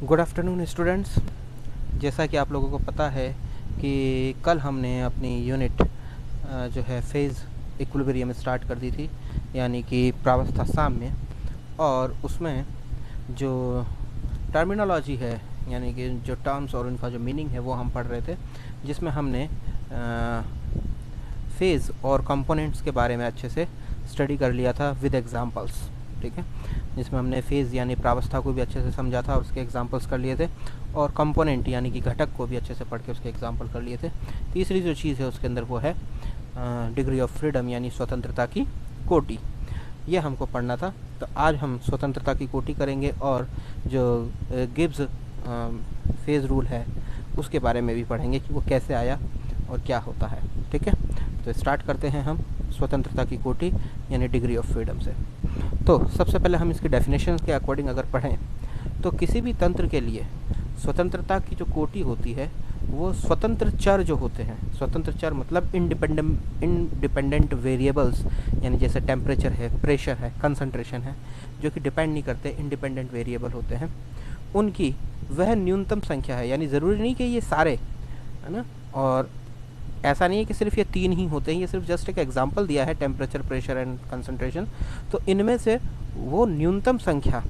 Good afternoon students. जैसा कि आप लोगों को पता है कि कल हमने अपनी यूनिट जो है फेज़ इक्विलिब्रियम स्टार्ट कर दी थी, यानी कि प्रावस्था साम्य। और उसमें जो टर्मिनोलॉजी है, यानी कि जो टर्म्स और उनका जो मीनिंग है वो हम पढ़ रहे थे, जिसमें हमने फेज़ और कंपोनेंट्स के बारे में अच्छे से स्टडी कर लिया था विद एग्जांपल्स। ठीक है, जिसमें हमने फेज़ यानी प्रावस्था को भी अच्छे से समझा था और उसके एग्जांपल्स कर लिए थे, और कंपोनेंट यानी कि घटक को भी अच्छे से पढ़ के उसके एग्जांपल कर लिए थे। तीसरी जो चीज़ है उसके अंदर वो है डिग्री ऑफ फ्रीडम यानी स्वतंत्रता की कोटि। ये हमको पढ़ना था, तो आज हम स्वतंत्रता की कोटि करेंगे और जो गिब्स फेज़ रूल है उसके बारे में भी पढ़ेंगे कि वो कैसे आया और क्या होता है। ठीक है, तो स्टार्ट करते हैं हम स्वतंत्रता की कोटि यानी डिग्री ऑफ फ्रीडम से। तो सबसे पहले हम इसकी डेफिनेशन के अकॉर्डिंग अगर पढ़ें तो किसी भी तंत्र के लिए स्वतंत्रता की जो कोटि होती है वो स्वतंत्र चर जो होते हैं, स्वतंत्र चर मतलब इंडिपेंडेंट वेरिएबल्स, यानी जैसे टेम्परेचर है, प्रेशर है, कंसंट्रेशन है, जो कि डिपेंड नहीं करते, इंडिपेंडेंट वेरिएबल होते हैं, उनकी वह न्यूनतम संख्या है। यानी ज़रूरी नहीं कि ये सारे, है ना, और ऐसा नहीं है कि सिर्फ ये तीन ही होते हैं, ये सिर्फ जस्ट एक एग्जांपल दिया है, टेम्परेचर, प्रेशर एंड कंसंट्रेशन। तो इनमें से वो न्यूनतम संख्या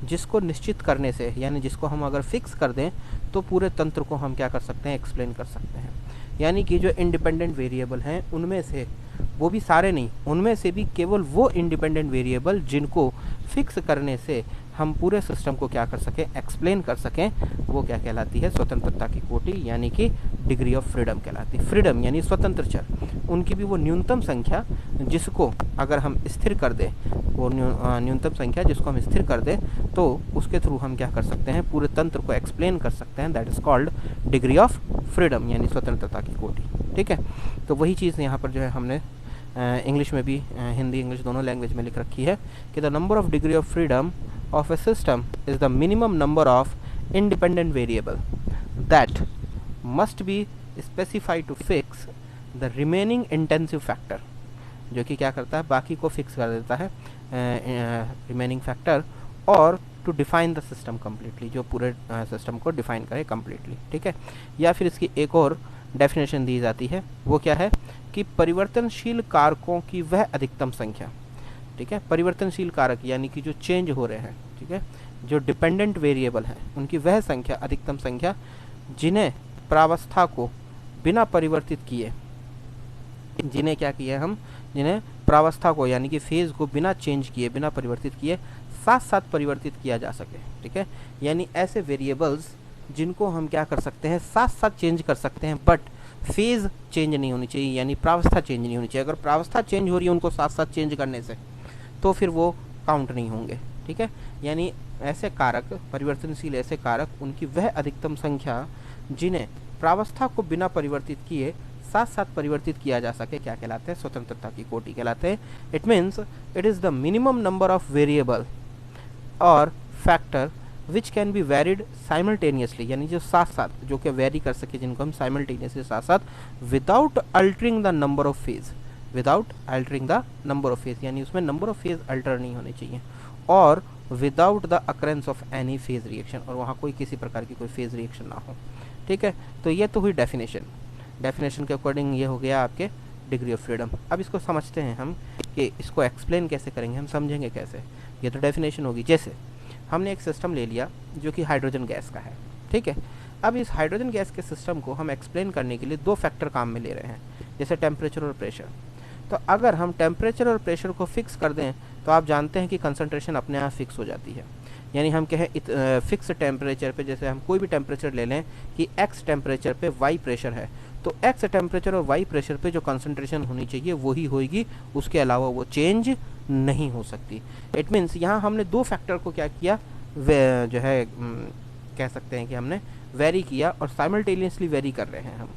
जिसको निश्चित करने से, यानी जिसको हम अगर फिक्स कर दें तो पूरे तंत्र को हम क्या कर सकते हैं, एक्सप्लेन कर सकते हैं। यानी कि जो इंडिपेंडेंट वेरिएबल हैं उनमें से, वो भी सारे नहीं, उनमें से भी केवल वो इंडिपेंडेंट वेरिएबल जिनको फिक्स करने से हम पूरे सिस्टम को क्या कर सकें, एक्सप्लेन कर सकें, वो क्या कहलाती है, स्वतंत्रता की कोटि यानी कि डिग्री ऑफ फ्रीडम कहलाती है। फ्रीडम यानी स्वतंत्र चर, उनकी भी वो न्यूनतम संख्या जिसको अगर हम स्थिर कर दें, वो न्यूनतम संख्या जिसको हम स्थिर कर दें तो उसके थ्रू हम क्या कर सकते हैं, पूरे तंत्र को एक्सप्लेन कर सकते हैं। That is called degree of freedom यानी स्वतंत्रता की कोटि। ठीक है, तो वही चीज़ यहाँ पर जो है हमने इंग्लिश में भी, हिंदी इंग्लिश दोनों लैंग्वेज में लिख रखी है कि the number of degree of freedom of a system is the minimum number of independent variable that must be specified to fix the remaining intensive factor, जो कि क्या करता है, बाकी को फिक्स कर देता है, रिमेनिंग फैक्टर, और to define the system completely, जो पूरे सिस्टम को डिफाइन करे कम्प्लीटली। ठीक है, या फिर इसकी एक और डेफिनेशन दी जाती है, वो क्या है कि परिवर्तनशील कारकों की वह अधिकतम संख्या। ठीक है, परिवर्तनशील कारक यानी कि जो चेंज हो रहे हैं, ठीक है, जो डिपेंडेंट वेरिएबल हैं उनकी वह संख्या, अधिकतम संख्या, जिन्हें प्रावस्था को बिना परिवर्तित किए, जिन्हें क्या किया हम, जिन्हें प्रावस्था को यानी कि फेज़ को बिना चेंज किए, बिना परिवर्तित किए साथ साथ परिवर्तित किया जा सके। ठीक है, यानी ऐसे वेरिएबल्स जिनको हम क्या कर सकते हैं, साथ साथ चेंज कर सकते हैं, बट फेज़ चेंज नहीं होनी चाहिए, यानी प्रावस्था चेंज नहीं होनी चाहिए। अगर प्रावस्था चेंज हो रही है उनको साथ साथ चेंज करने से, तो फिर वो काउंट नहीं होंगे। ठीक है, यानी ऐसे कारक, परिवर्तनशील ऐसे कारक, उनकी वह अधिकतम संख्या जिन्हें प्रावस्था को बिना परिवर्तित किए साथ साथ परिवर्तित किया जा सके, क्या कहलाते हैं, स्वतंत्रता की कोटि कहलाते हैं। It means it is the minimum number of variable और factor which can be varied simultaneously, यानी जो साथ साथ, जो कि वेरी कर सके, जिनको हम साइमल्टेनियसली साथ साथ, without altering the number of phase, without altering the number of phase, यानी उसमें नंबर ऑफ फेज अल्टर नहीं होने चाहिए, और without the occurrence of any phase reaction, और वहाँ कोई किसी प्रकार की कोई फेज रिएक्शन ना हो। ठीक है, तो ये तो हुई डेफिनेशन। डेफिनेशन के अकॉर्डिंग ये हो गया आपके डिग्री ऑफ फ्रीडम। अब इसको समझते हैं हम कि इसको एक्सप्लेन कैसे करेंगे, हम समझेंगे कैसे। ये तो डेफिनेशन होगी। जैसे हमने एक सिस्टम ले लिया जो कि हाइड्रोजन गैस का है। ठीक है, अब इस हाइड्रोजन गैस के सिस्टम को हम एक्सप्लेन करने के लिए दो फैक्टर काम में ले रहे हैं, जैसे टेम्परेचर और प्रेशर। तो अगर हम टेम्परेचर और प्रेशर को फिक्स कर दें तो आप जानते हैं कि कंसंट्रेशन अपने आप फिक्स हो जाती है। यानी हम कहें फिक्स टेम्परेचर पे, जैसे हम कोई भी टेम्परेचर ले लें कि एक्स टेम्परेचर पे वाई प्रेशर है, तो एक्स टेम्परेचर और वाई प्रेशर पे जो कंसंट्रेशन होनी चाहिए वही होगी, उसके अलावा वो चेंज नहीं हो सकती। इट मीन्स यहाँ हमने दो फैक्टर को क्या किया, जो है कह सकते हैं कि हमने वेरी किया, और साइमल्टेनियसली वेरी कर रहे हैं हम।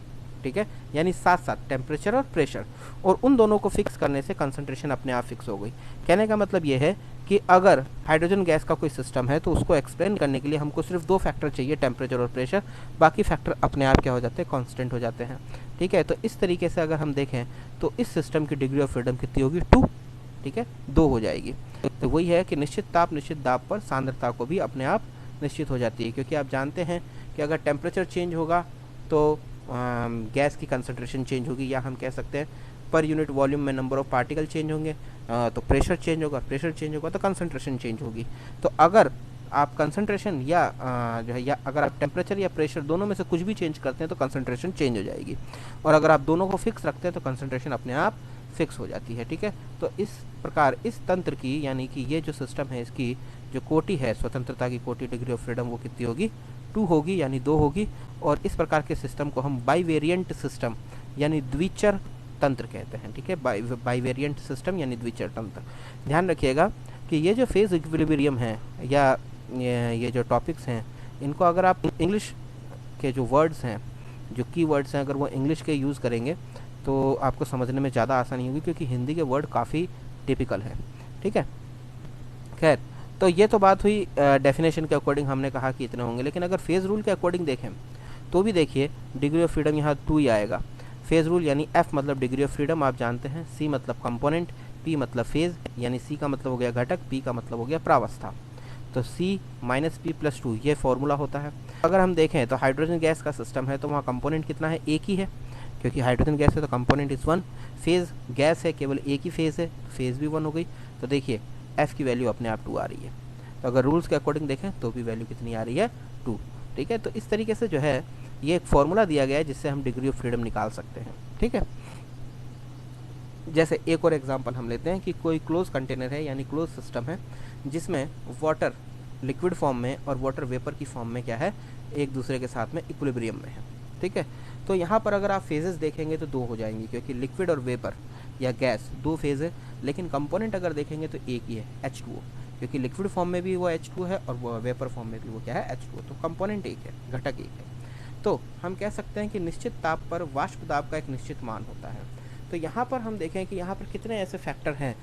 ठीक है, यानी साथ साथ टेम्परेचर और प्रेशर, और उन दोनों को फिक्स करने से कंसंट्रेशन अपने आप फिक्स हो गई। कहने का मतलब ये है कि अगर हाइड्रोजन गैस का कोई सिस्टम है तो उसको एक्सप्लेन करने के लिए हमको सिर्फ दो फैक्टर चाहिए, टेम्परेचर और प्रेशर, बाकी फैक्टर अपने आप क्या हो जाते हैं, कांस्टेंट हो जाते हैं। ठीक है, तो इस तरीके से अगर हम देखें तो इस सिस्टम की डिग्री ऑफ फ्रीडम कितनी होगी, 2। ठीक है, 2 हो जाएगी। तो वही है कि निश्चित ताप निश्चित दाब पर सांद्रता को भी अपने आप निश्चित हो जाती है, क्योंकि आप जानते हैं कि अगर टेम्परेचर चेंज होगा तो गैस की कंसंट्रेशन चेंज होगी, या हम कह सकते हैं पर यूनिट वॉल्यूम में नंबर ऑफ पार्टिकल चेंज होंगे, तो प्रेशर चेंज होगा, प्रेशर चेंज होगा तो कंसंट्रेशन चेंज होगी। तो अगर आप कंसंट्रेशन या जो है, या अगर आप टेम्परेचर या प्रेशर दोनों में से कुछ भी चेंज करते हैं तो कंसंट्रेशन चेंज हो जाएगी, और अगर आप दोनों को फिक्स रखते हैं तो कंसंट्रेशन अपने आप फिक्स हो जाती है। ठीक है, तो इस प्रकार इस तंत्र की, यानी कि ये जो सिस्टम है, इसकी जो कोटि है, स्वतंत्रता की कोटि, डिग्री ऑफ फ्रीडम, वो कितनी होगी? 2 होगी, यानी 2 होगी। और इस प्रकार के सिस्टम को हम बाईवेरिएंट सिस्टम यानी द्विचर तंत्र कहते हैं। ठीक है, बाईवेरिएंट सिस्टम यानी द्विचर तंत्र। ध्यान रखिएगा कि ये जो फेज इक्विलिब्रियम है या ये जो टॉपिक्स हैं, इनको अगर आप इंग्लिश के जो वर्ड्स हैं, जो की वर्ड्स हैं, अगर वो इंग्लिश के यूज़ करेंगे तो आपको समझने में ज़्यादा आसानी होगी, क्योंकि हिंदी के वर्ड काफ़ी टिपिकल है। ठीक है, खैर, तो ये तो बात हुई डेफिनेशन के अकॉर्डिंग, हमने कहा कि इतने होंगे। लेकिन अगर फेज़ रूल के अकॉर्डिंग देखें तो भी देखिए डिग्री ऑफ फ्रीडम यहाँ 2 ही आएगा। फेज़ रूल यानी F मतलब डिग्री ऑफ फ्रीडम आप जानते हैं, C मतलब कंपोनेंट, P मतलब फेज़, यानी C का मतलब हो गया घटक, P का मतलब हो गया प्रावस्था। तो C - P+2 ये फॉर्मूला होता है। अगर हम देखें तो हाइड्रोजन गैस का सिस्टम है तो वहाँ कंपोनेंट कितना है? एक ही है, क्योंकि हाइड्रोजन गैस है तो कंपोनेंट इज़ 1। फेज़ गैस है, केवल एक ही फेज़ है, फेज़ भी 1 हो गई। तो देखिए F की वैल्यू अपने आप 2 आ रही है। तो अगर रूल्स के अकॉर्डिंग देखें तो भी वैल्यू कितनी आ रही है? 2। ठीक है, तो इस तरीके से जो है ये एक फॉर्मूला दिया गया है जिससे हम डिग्री ऑफ फ्रीडम निकाल सकते हैं। ठीक है, जैसे एक और एग्जांपल हम लेते हैं कि कोई क्लोज कंटेनर है, यानी क्लोज सिस्टम है, जिसमें वाटर लिक्विड फॉर्म में और वाटर वेपर की फॉर्म में क्या है? एक दूसरे के साथ में इक्विलिब्रियम में है। ठीक है, तो यहाँ पर अगर आप फेजेस देखेंगे तो 2 हो जाएंगी, क्योंकि लिक्विड और वेपर या गैस 2 फेज है। लेकिन कंपोनेंट अगर देखेंगे तो एक ही है, H2O, क्योंकि लिक्विड फॉर्म में भी वो H2 है और वो वेपर फॉर्म में भी वो क्या है? H2O। तो कंपोनेंट एक है, घटक एक है। तो हम कह सकते हैं कि निश्चित ताप पर वाष्प दाब का एक निश्चित मान होता है। तो यहाँ पर हम देखें कि यहाँ पर कितने ऐसे फैक्टर हैं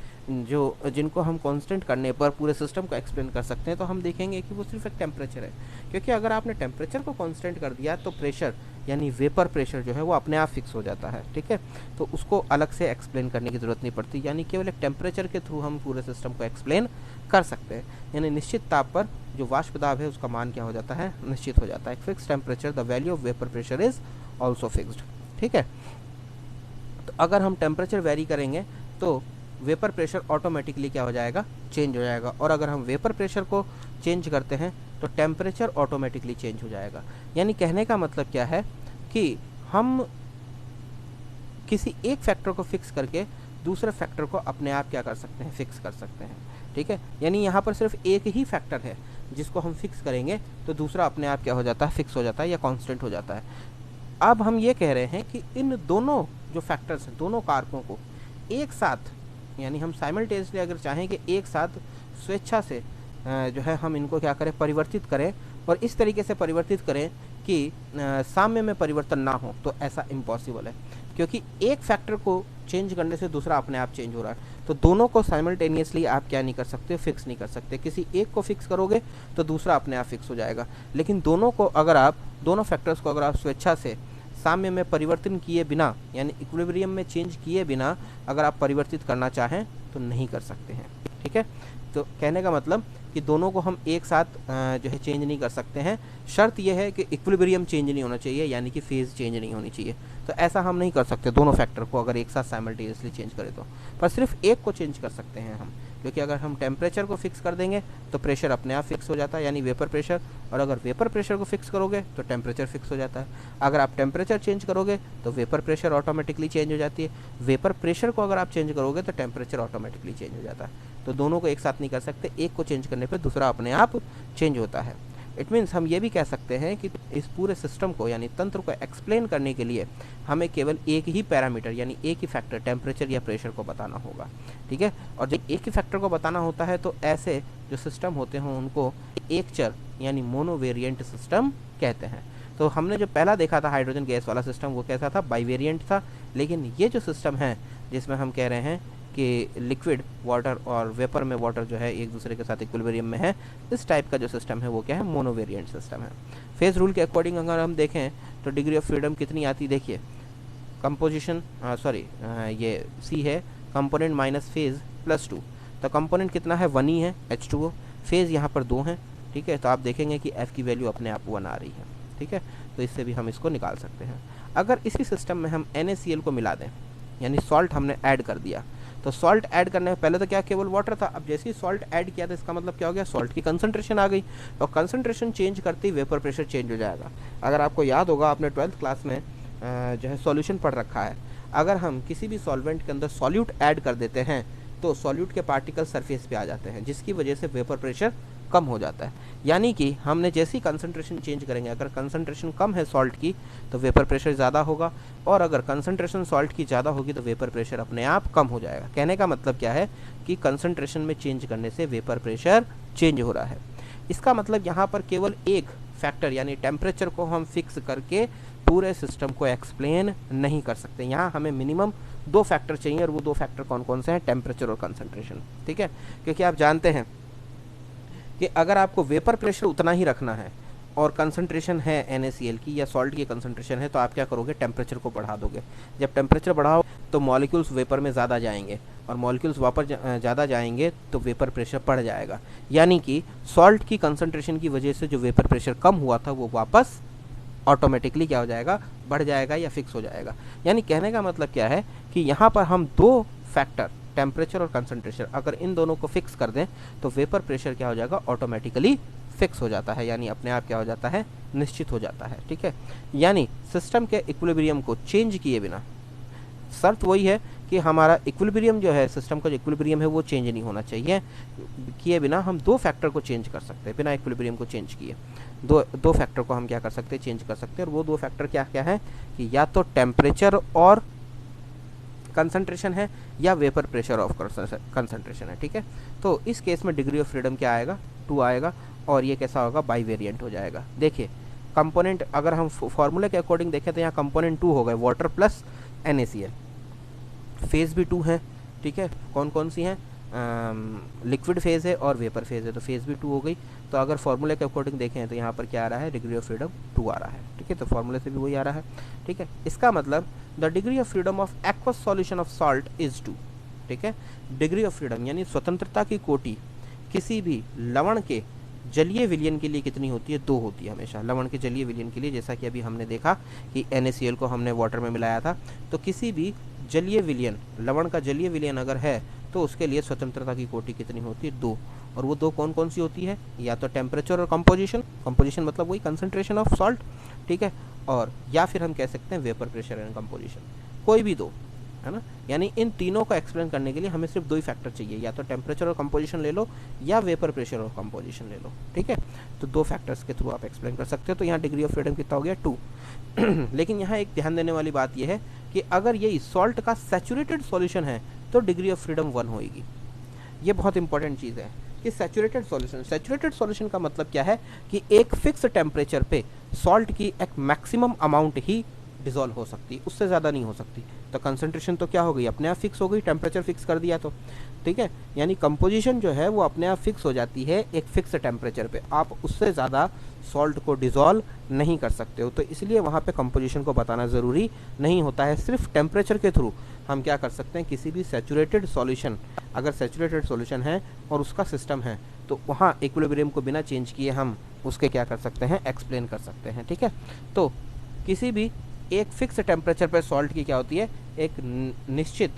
जिनको हम कांस्टेंट करने पर पूरे सिस्टम को एक्सप्लेन कर सकते हैं। तो हम देखेंगे कि वो सिर्फ एक टेम्परेचर है, क्योंकि अगर आपने टेम्परेचर को कांस्टेंट कर दिया तो प्रेशर यानी वेपर प्रेशर जो है वो अपने आप फिक्स हो जाता है। ठीक है, तो उसको अलग से एक्सप्लेन करने की ज़रूरत नहीं पड़ती, यानी केवल एक टेम्परेचर के थ्रू हम पूरे सिस्टम को एक्सप्लेन कर सकते हैं। यानी निश्चित ताप पर जो वाष्प दाब है उसका मान क्या हो जाता है? निश्चित हो जाता है। Fix temperature the value of vapour pressure is also fixed. ठीक है, तो अगर हम टेम्परेचर वेरी करेंगे तो वेपर प्रेशर ऑटोमेटिकली क्या हो जाएगा? चेंज हो जाएगा। और अगर हम वेपर प्रेशर को चेंज करते हैं तो टेम्परेचर ऑटोमेटिकली चेंज हो जाएगा। यानी कहने का मतलब क्या है कि हम किसी एक फैक्टर को फिक्स करके दूसरे फैक्टर को अपने आप क्या कर सकते हैं? फिक्स कर सकते हैं। ठीक है, यानी यहाँ पर सिर्फ एक ही फैक्टर है जिसको हम फिक्स करेंगे तो दूसरा अपने आप क्या हो जाता है? फिक्स हो जाता है या कांस्टेंट हो जाता है। अब हम ये कह रहे हैं कि इन दोनों जो फैक्टर्स हैं, दोनों कारकों को एक साथ, यानी हम साइमल्टेनियसली अगर चाहें कि एक साथ स्वेच्छा से जो है हम इनको क्या करें? परिवर्तित करें, और इस तरीके से परिवर्तित करें कि साम्य में परिवर्तन ना हो, तो ऐसा इम्पॉसिबल है, क्योंकि एक फैक्टर को चेंज करने से दूसरा अपने आप चेंज हो रहा है। तो दोनों को साइमल्टेनियसली आप क्या नहीं कर सकते? फिक्स नहीं कर सकते। किसी एक को फिक्स करोगे तो दूसरा अपने आप फिक्स हो जाएगा, लेकिन दोनों को अगर आप, दोनों फैक्टर्स को अगर आप स्वेच्छा से साम्य में परिवर्तन किए बिना, यानी इक्विलिब्रियम में चेंज किए बिना अगर आप परिवर्तित करना चाहें तो नहीं कर सकते हैं। ठीक है, तो कहने का मतलब कि दोनों को हम एक साथ जो है चेंज नहीं कर सकते हैं। शर्त यह है कि इक्विलिब्रियम चेंज नहीं होना चाहिए, यानी कि फेज़ चेंज नहीं होनी चाहिए। तो ऐसा हम नहीं कर सकते दोनों फैक्टर को अगर एक साथ साइमल्टेनियसली चेंज करें तो, पर सिर्फ एक को चेंज कर सकते हैं हम, क्योंकि अगर हम टेम्परेचर को फिक्स कर देंगे तो प्रेशर अपने आप फिक्स हो जाता है, यानी वेपर प्रेशर, और अगर वेपर प्रेशर को फिक्स करोगे तो टेम्परेचर फिक्स हो जाता है। अगर आप टेम्परेचर चेंज करोगे तो वेपर प्रेशर ऑटोमेटिकली चेंज हो जाती है। वेपर प्रेशर को अगर आप चेंज करोगे तो टेम्परेचर ऑटोमेटिकली चेंज हो जाता है। तो दोनों को एक साथ नहीं कर सकते, एक को चेंज करने पर दूसरा अपने आप चेंज होता है। इट मीन्स हम ये भी कह सकते हैं कि इस पूरे सिस्टम को, यानी तंत्र को एक्सप्लेन करने के लिए हमें केवल एक ही पैरामीटर, यानी एक ही फैक्टर, टेम्परेचर या प्रेशर को बताना होगा। ठीक है, और जब एक ही फैक्टर को बताना होता है तो ऐसे जो सिस्टम होते हैं उनको एक चर यानी मोनोवेरिएंट सिस्टम कहते हैं। तो हमने जो पहला देखा था हाइड्रोजन गैस वाला सिस्टम, वो कैसा था? बाईवेरिएंट था। लेकिन ये जो सिस्टम है जिसमें हम कह रहे हैं कि लिक्विड वाटर और वेपर में वाटर जो है एक दूसरे के साथ इक्विलिब्रियम में है, इस टाइप का जो सिस्टम है वो क्या है? मोनोवेरिएंट सिस्टम है। फेज रूल के अकॉर्डिंग अगर हम देखें तो डिग्री ऑफ फ्रीडम कितनी आती? देखिए, कंपोजिशन ये सी है, कंपोनेंट - फेज +2। तो कंपोनेंट कितना है? 1 ही है, H2O। फेज यहाँ पर 2 हैं, ठीक है। तो आप देखेंगे कि f की वैल्यू अपने आप 1 आ रही है, ठीक है। तो इससे भी हम इसको निकाल सकते हैं। अगर इसी सिस्टम में हम NaCl को मिला दें, यानी सॉल्ट हमने ऐड कर दिया, तो सॉल्ट ऐड करने में पहले तो क्या केवल वाटर था, अब जैसे ही सॉल्ट ऐड किया तो इसका मतलब क्या हो गया, सॉल्ट की कंसंट्रेशन आ गई, और कंसंट्रेशन चेंज करते ही वेपर प्रेशर चेंज हो जाएगा। अगर आपको याद होगा, आपने 12th क्लास में जो है सॉल्यूशन पढ़ रखा है, अगर हम किसी भी सॉल्वेंट के अंदर सॉल्यूट ऐड कर देते हैं तो सॉल्यूट के पार्टिकल सरफेस पे आ जाते हैं, जिसकी वजह से वेपर प्रेशर कम हो जाता है। यानी कि हमने जैसी कंसंट्रेशन चेंज करेंगे, अगर कंसंट्रेशन कम है सॉल्ट की तो वेपर प्रेशर ज़्यादा होगा, और अगर कंसंट्रेशन सॉल्ट की ज़्यादा होगी तो वेपर प्रेशर अपने आप कम हो जाएगा। कहने का मतलब क्या है कि कंसंट्रेशन में चेंज करने से वेपर प्रेशर चेंज हो रहा है। इसका मतलब यहाँ पर केवल एक फैक्टर यानी टेम्परेचर को हम फिक्स करके पूरे सिस्टम को एक्सप्लेन नहीं कर सकते। यहाँ हमें मिनिमम 2 फैक्टर चाहिए, और वो 2 फैक्टर कौन कौन से हैं, टेम्परेचर और कंसंट्रेशन, ठीक है। क्योंकि आप जानते हैं कि अगर आपको वेपर प्रेशर उतना ही रखना है और कंसंट्रेशन है NaCl की या सॉल्ट की कंसंट्रेशन है, तो आप क्या करोगे, टेम्परेचर को बढ़ा दोगे। जब टेम्परेचर बढ़ाओ तो मॉलिक्यूल्स वेपर में ज़्यादा जाएंगे, और मॉलिक्यूल्स वापस ज़्यादा जाएंगे तो वेपर प्रेशर बढ़ जाएगा। यानी कि सॉल्ट की कंसंट्रेशन की वजह से जो वेपर प्रेशर कम हुआ था वो वापस ऑटोमेटिकली क्या हो जाएगा, बढ़ जाएगा या फिक्स हो जाएगा। यानी कहने का मतलब क्या है कि यहाँ पर हम 2 फैक्टर टेम्परेचर और कंसंट्रेशन, अगर इन दोनों को फिक्स कर दें तो वेपर प्रेशर क्या हो जाएगा, ऑटोमेटिकली फिक्स हो जाता है, यानी अपने आप क्या हो जाता है, निश्चित हो जाता है, ठीक है। यानी सिस्टम के इक्विलिब्रियम को चेंज किए बिना, शर्त वही है कि हमारा इक्विलिब्रियम जो है, सिस्टम का जो इक्विलिब्रियम है वो चेंज नहीं होना चाहिए, किए बिना हम 2 फैक्टर को चेंज कर सकते हैं, बिना इक्विलिब्रियम को चेंज किए दो फैक्टर को हम क्या कर सकते हैं, चेंज कर सकते हैं। और वो 2 फैक्टर क्या क्या है कि या तो टेम्परेचर और कंसंट्रेशन है या वेपर प्रेशर ऑफ कंसंट्रेशन है, ठीक है। तो इस केस में डिग्री ऑफ फ्रीडम क्या आएगा, 2 आएगा, और ये कैसा होगा, बाई वेरिएंट हो जाएगा। देखिए कंपोनेंट अगर हम फॉर्मूले के अकॉर्डिंग देखें तो यहाँ कंपोनेंट 2 हो गए, वाटर प्लस NaCl, फेज़ भी 2 है, ठीक है। कौन कौन सी हैं, लिक्विड फेज़ है और वेपर फेज़ है, तो फेज़ भी 2 हो गई। तो अगर फॉर्मूले के अकॉर्डिंग देखें तो यहाँ पर क्या आ रहा है, डिग्री ऑफ फ्रीडम 2 आ रहा है, ठीक है। तो फॉर्मूले से भी वही आ रहा है, ठीक है। इसका मतलब the degree of freedom of aqueous solution of salt is 2, ठीक है। डिग्री ऑफ फ्रीडम यानी स्वतंत्रता की कोटि किसी भी लवण के जलीय विलयन के लिए कितनी होती है, 2 होती है हमेशा। लवण के जलीय विलयन के लिए, जैसा कि अभी हमने देखा कि NaCl को हमने वाटर में मिलाया था, तो किसी भी जलीय विलयन, लवण का जलीय विलयन अगर है तो उसके लिए स्वतंत्रता की कोटि कितनी होती है, 2। और वो 2 कौन कौन सी होती है, या तो टेम्परेचर और कंपोजिशन मतलब वही कंसंट्रेशन ऑफ सॉल्ट, ठीक है, और या फिर हम कह सकते हैं वेपर प्रेशर एंड कंपोजिशन, कोई भी 2, है ना। यानी इन तीनों को एक्सप्लेन करने के लिए हमें सिर्फ 2 ही फैक्टर चाहिए, या तो टेम्परेचर और कंपोजिशन ले लो या वेपर प्रेशर और कंपोजिशन ले लो, ठीक है। तो 2 फैक्टर्स के थ्रू आप एक्सप्लेन कर सकते हो। तो यहाँ डिग्री ऑफ फ्रीडम कितना हो गया, 2। लेकिन यहाँ एक ध्यान देने वाली बात यह है कि अगर ये सॉल्ट का सैचुरेटेड सॉल्यूशन है तो डिग्री ऑफ फ्रीडम 1 होगी। ये बहुत इंपॉर्टेंट चीज़ है कि सैचुरेटेड सॉल्यूशन का मतलब क्या है कि एक फिक्स टेम्परेचर पे सॉल्ट की एक मैक्सिमम अमाउंट ही डिसॉल्व हो सकती है, उससे ज़्यादा नहीं हो सकती। तो कंसंट्रेशन तो क्या हो गई, अपने आप फिक्स हो गई, टेम्परेचर फिक्स कर दिया तो, ठीक है। यानी कंपोजिशन जो है वो अपने आप फिक्स हो जाती है एक फिक्स टेम्परेचर पे, आप उससे ज़्यादा सॉल्ट को डिसॉल्व नहीं कर सकते हो। तो इसलिए वहाँ पे कंपोजिशन को बताना ज़रूरी नहीं होता है, सिर्फ टेम्परेचर के थ्रू हम क्या कर सकते हैं, किसी भी सैचुरेटेड सॉल्यूशन, अगर सैचुरेटेड सॉल्यूशन है और उसका सिस्टम है तो वहाँ इक्विलिब्रियम को बिना चेंज किए हम उसके क्या कर सकते हैं, एक्सप्लेन कर सकते हैं, ठीक है। तो किसी भी एक फिक्स टेम्परेचर पर सॉल्ट की क्या होती है, एक निश्चित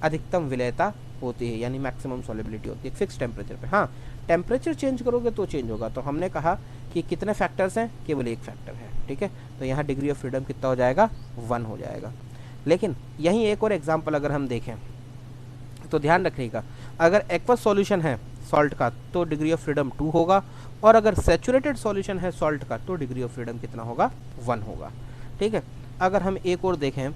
अधिकतम विलयता होती है, यानी मैक्सिमम सॉल्युबिलिटी होती है फिक्स टेम्परेचर पे। हाँ, टेम्परेचर चेंज करोगे तो चेंज होगा। तो हमने कहा कि कितने फैक्टर्स हैं, केवल एक फैक्टर है, ठीक है। तो यहाँ डिग्री ऑफ फ्रीडम कितना हो जाएगा, 1 हो जाएगा। लेकिन यहीं एक और एग्जाम्पल अगर हम देखें तो ध्यान रखिएगा, अगर एक्वस सॉल्यूशन है सॉल्ट का तो डिग्री ऑफ फ्रीडम 2 होगा, और अगर सैचुरेटेड सॉल्यूशन है सॉल्ट का तो डिग्री ऑफ फ्रीडम कितना होगा, 1 होगा, ठीक है। अगर हम एक और देखें,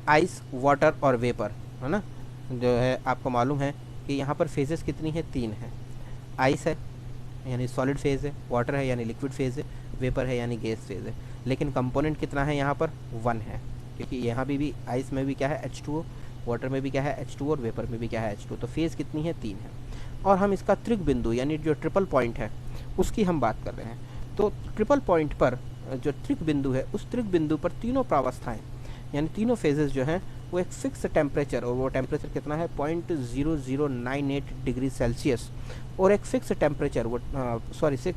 आइस, वाटर और वेपर, है ना, जो है आपको मालूम है कि यहाँ पर फेजेस कितनी है, 3 है। आइस है यानी सॉलिड फेज़ है, वाटर है यानी लिक्विड फेज़ है, वेपर है यानी गैस फेज़ है। लेकिन कंपोनेंट कितना है यहाँ पर, 1 है, क्योंकि यहाँ भी आइस में भी क्या है, H2O, वाटर में भी क्या है, H2O, और वेपर में भी क्या है, H2O। तो फेज़ कितनी है, 3 है। और हम इसका त्रिक बिंदु यानी जो ट्रिपल पॉइंट है उसकी हम बात कर रहे हैं। तो ट्रिपल पॉइंट पर जो त्रिक बिंदु है, उस त्रिक बिंदु पर तीनों प्रावस्थाएं यानी तीनों फेजेस जो हैं वो एक फिक्स टेम्परेचर, और वो टेम्परेचर कितना है 0.0098 डिग्री सेल्सियस, और एक फिक्स टेम्परेचर वो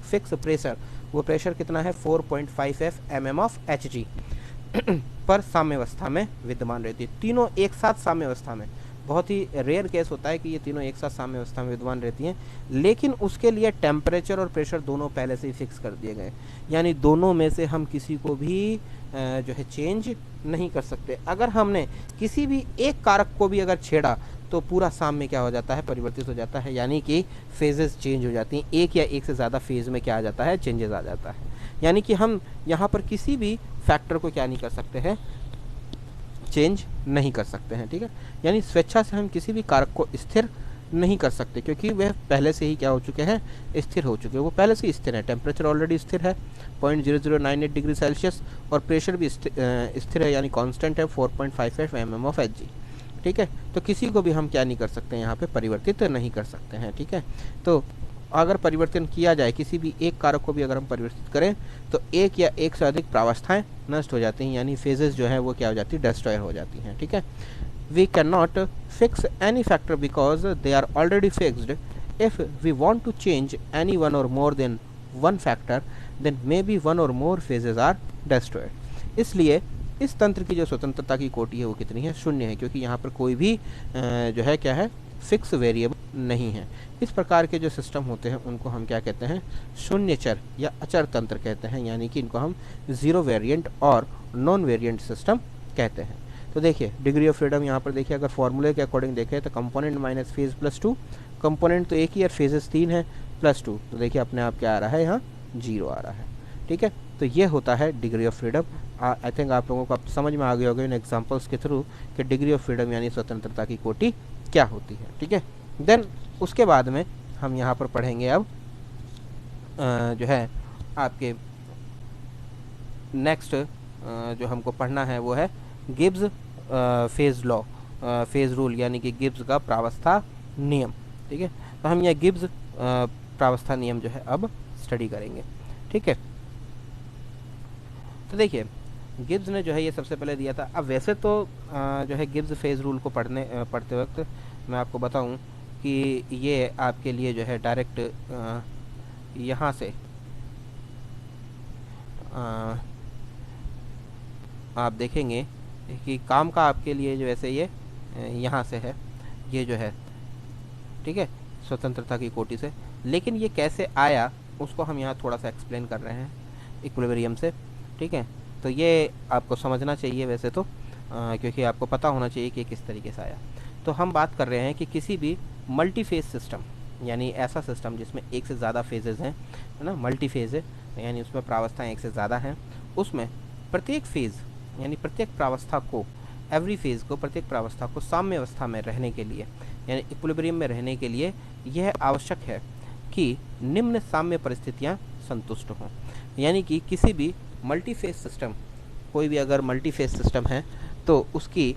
फिक्स प्रेशर, वो प्रेशर कितना है 4.5 mm ऑफ Hg पर साम्यावस्था में विद्यमान रहती है। तीनों एक साथ साम्यावस्था में, बहुत ही रेयर केस होता है कि ये तीनों एक साथ साम्यावस्था में विद्यमान रहती हैं, लेकिन उसके लिए टेम्परेचर और प्रेशर दोनों पहले से ही फिक्स कर दिए गए, यानी दोनों में से हम किसी को भी जो है चेंज नहीं कर सकते। अगर हमने किसी भी एक कारक को भी अगर छेड़ा तो पूरा साम्य क्या हो जाता है, परिवर्तित हो जाता है, यानी कि फेजेस चेंज हो जाती हैं। एक या एक से ज़्यादा फेज में क्या आ जाता है, चेंजेस आ जाता है। यानी कि हम यहाँ पर किसी भी फैक्टर को क्या नहीं कर सकते हैं, चेंज नहीं कर सकते हैं, ठीक है। यानी स्वेच्छा से हम किसी भी कारक को स्थिर नहीं कर सकते, क्योंकि वह पहले से ही क्या हो चुके हैं, स्थिर हो चुके हैं, वो पहले से स्थिर है। टेम्परेचर ऑलरेडी स्थिर है 0.0098 डिग्री सेल्सियस, और प्रेशर भी स्थिर है, यानी कांस्टेंट है 4.55 mm ऑफ Hg, ठीक है। तो किसी को भी हम क्या नहीं कर सकते, यहाँ पे परिवर्तित नहीं कर सकते हैं, ठीक है। तो अगर परिवर्तन किया जाए, किसी भी एक कारक को भी अगर हम परिवर्तित करें, तो एक या एक से अधिक प्रावस्थाएं नष्ट हो जाती हैं, यानी फेजेस जो है वो क्या हो जाती है, डिस्ट्रॉय हो जाती हैं, ठीक है। We cannot fix any factor because they are already fixed. If we want to change any one or more than one factor, then maybe one or more phases are destroyed. इसलिए इस तंत्र की जो स्वतंत्रता की कोटि है वो कितनी है, 0 है, क्योंकि यहाँ पर कोई भी जो है क्या है, फिक्स वेरिएबल नहीं है। इस प्रकार के जो सिस्टम होते हैं उनको हम क्या कहते हैं, शून्य चर या अचर तंत्र कहते हैं, यानी कि इनको हम जीरो वेरिएंट और नॉन वेरिएंट सिस्टम कहते हैं। तो देखिए डिग्री ऑफ फ्रीडम यहाँ पर देखिए, अगर फॉर्मूले के अकॉर्डिंग देखें तो component minus phase plus 2, component तो एक ही है, फेजेस 3 है, प्लस 2, तो देखिए अपने आप क्या आ रहा है, यहाँ 0 आ रहा है, ठीक है। तो ये होता है degree of freedom. I think आप लोगों को अब समझ में आ गया होगा इन एग्जांपल्स के थ्रू कि डिग्री ऑफ फ्रीडम यानी स्वतंत्रता की कोटि क्या होती है, ठीक है। देन उसके बाद में हम यहाँ पर पढ़ेंगे अब जो है आपके नेक्स्ट जो हमको पढ़ना है वो है Gibbs phase law, phase rule, यानी कि गिब्स का प्रावस्था नियम, ठीक है। तो हम यह गिब्स प्रावस्था नियम जो है अब स्टडी करेंगे, ठीक है। तो देखिए गिब्स ने जो है ये सबसे पहले दिया था। अब वैसे तो जो है गिब्स फेज रूल को पढ़ते वक्त मैं आपको बताऊं कि ये आपके लिए जो है डायरेक्ट यहाँ से आप देखेंगे कि काम का आपके लिए जो ऐसे ये यहाँ से है, ये जो है, ठीक है, स्वतंत्रता की कोटि से। लेकिन ये कैसे आया उसको हम यहाँ थोड़ा सा एक्सप्लेन कर रहे हैं इक्विलिब्रियम से, ठीक है। तो ये आपको समझना चाहिए वैसे तो, क्योंकि आपको पता होना चाहिए कि किस तरीके से आया। तो हम बात कर रहे हैं कि किसी भी मल्टी फेज सिस्टम, यानी ऐसा सिस्टम जिसमें एक से ज़्यादा फेजेस हैं, है ना, मल्टी फेज है, यानी उसमें प्रावस्थाएं एक से ज़्यादा हैं, उसमें प्रत्येक फेज़ यानी प्रत्येक प्रावस्था को, एवरी फेज़ को, प्रत्येक प्रावस्था को साम्य अवस्था में रहने के लिए, यानी इक्विलिब्रियम में रहने के लिए यह आवश्यक है कि निम्न साम्य परिस्थितियां संतुष्ट हों। यानी कि किसी भी मल्टी फेज सिस्टम, कोई भी अगर मल्टी फेज सिस्टम है तो उसकी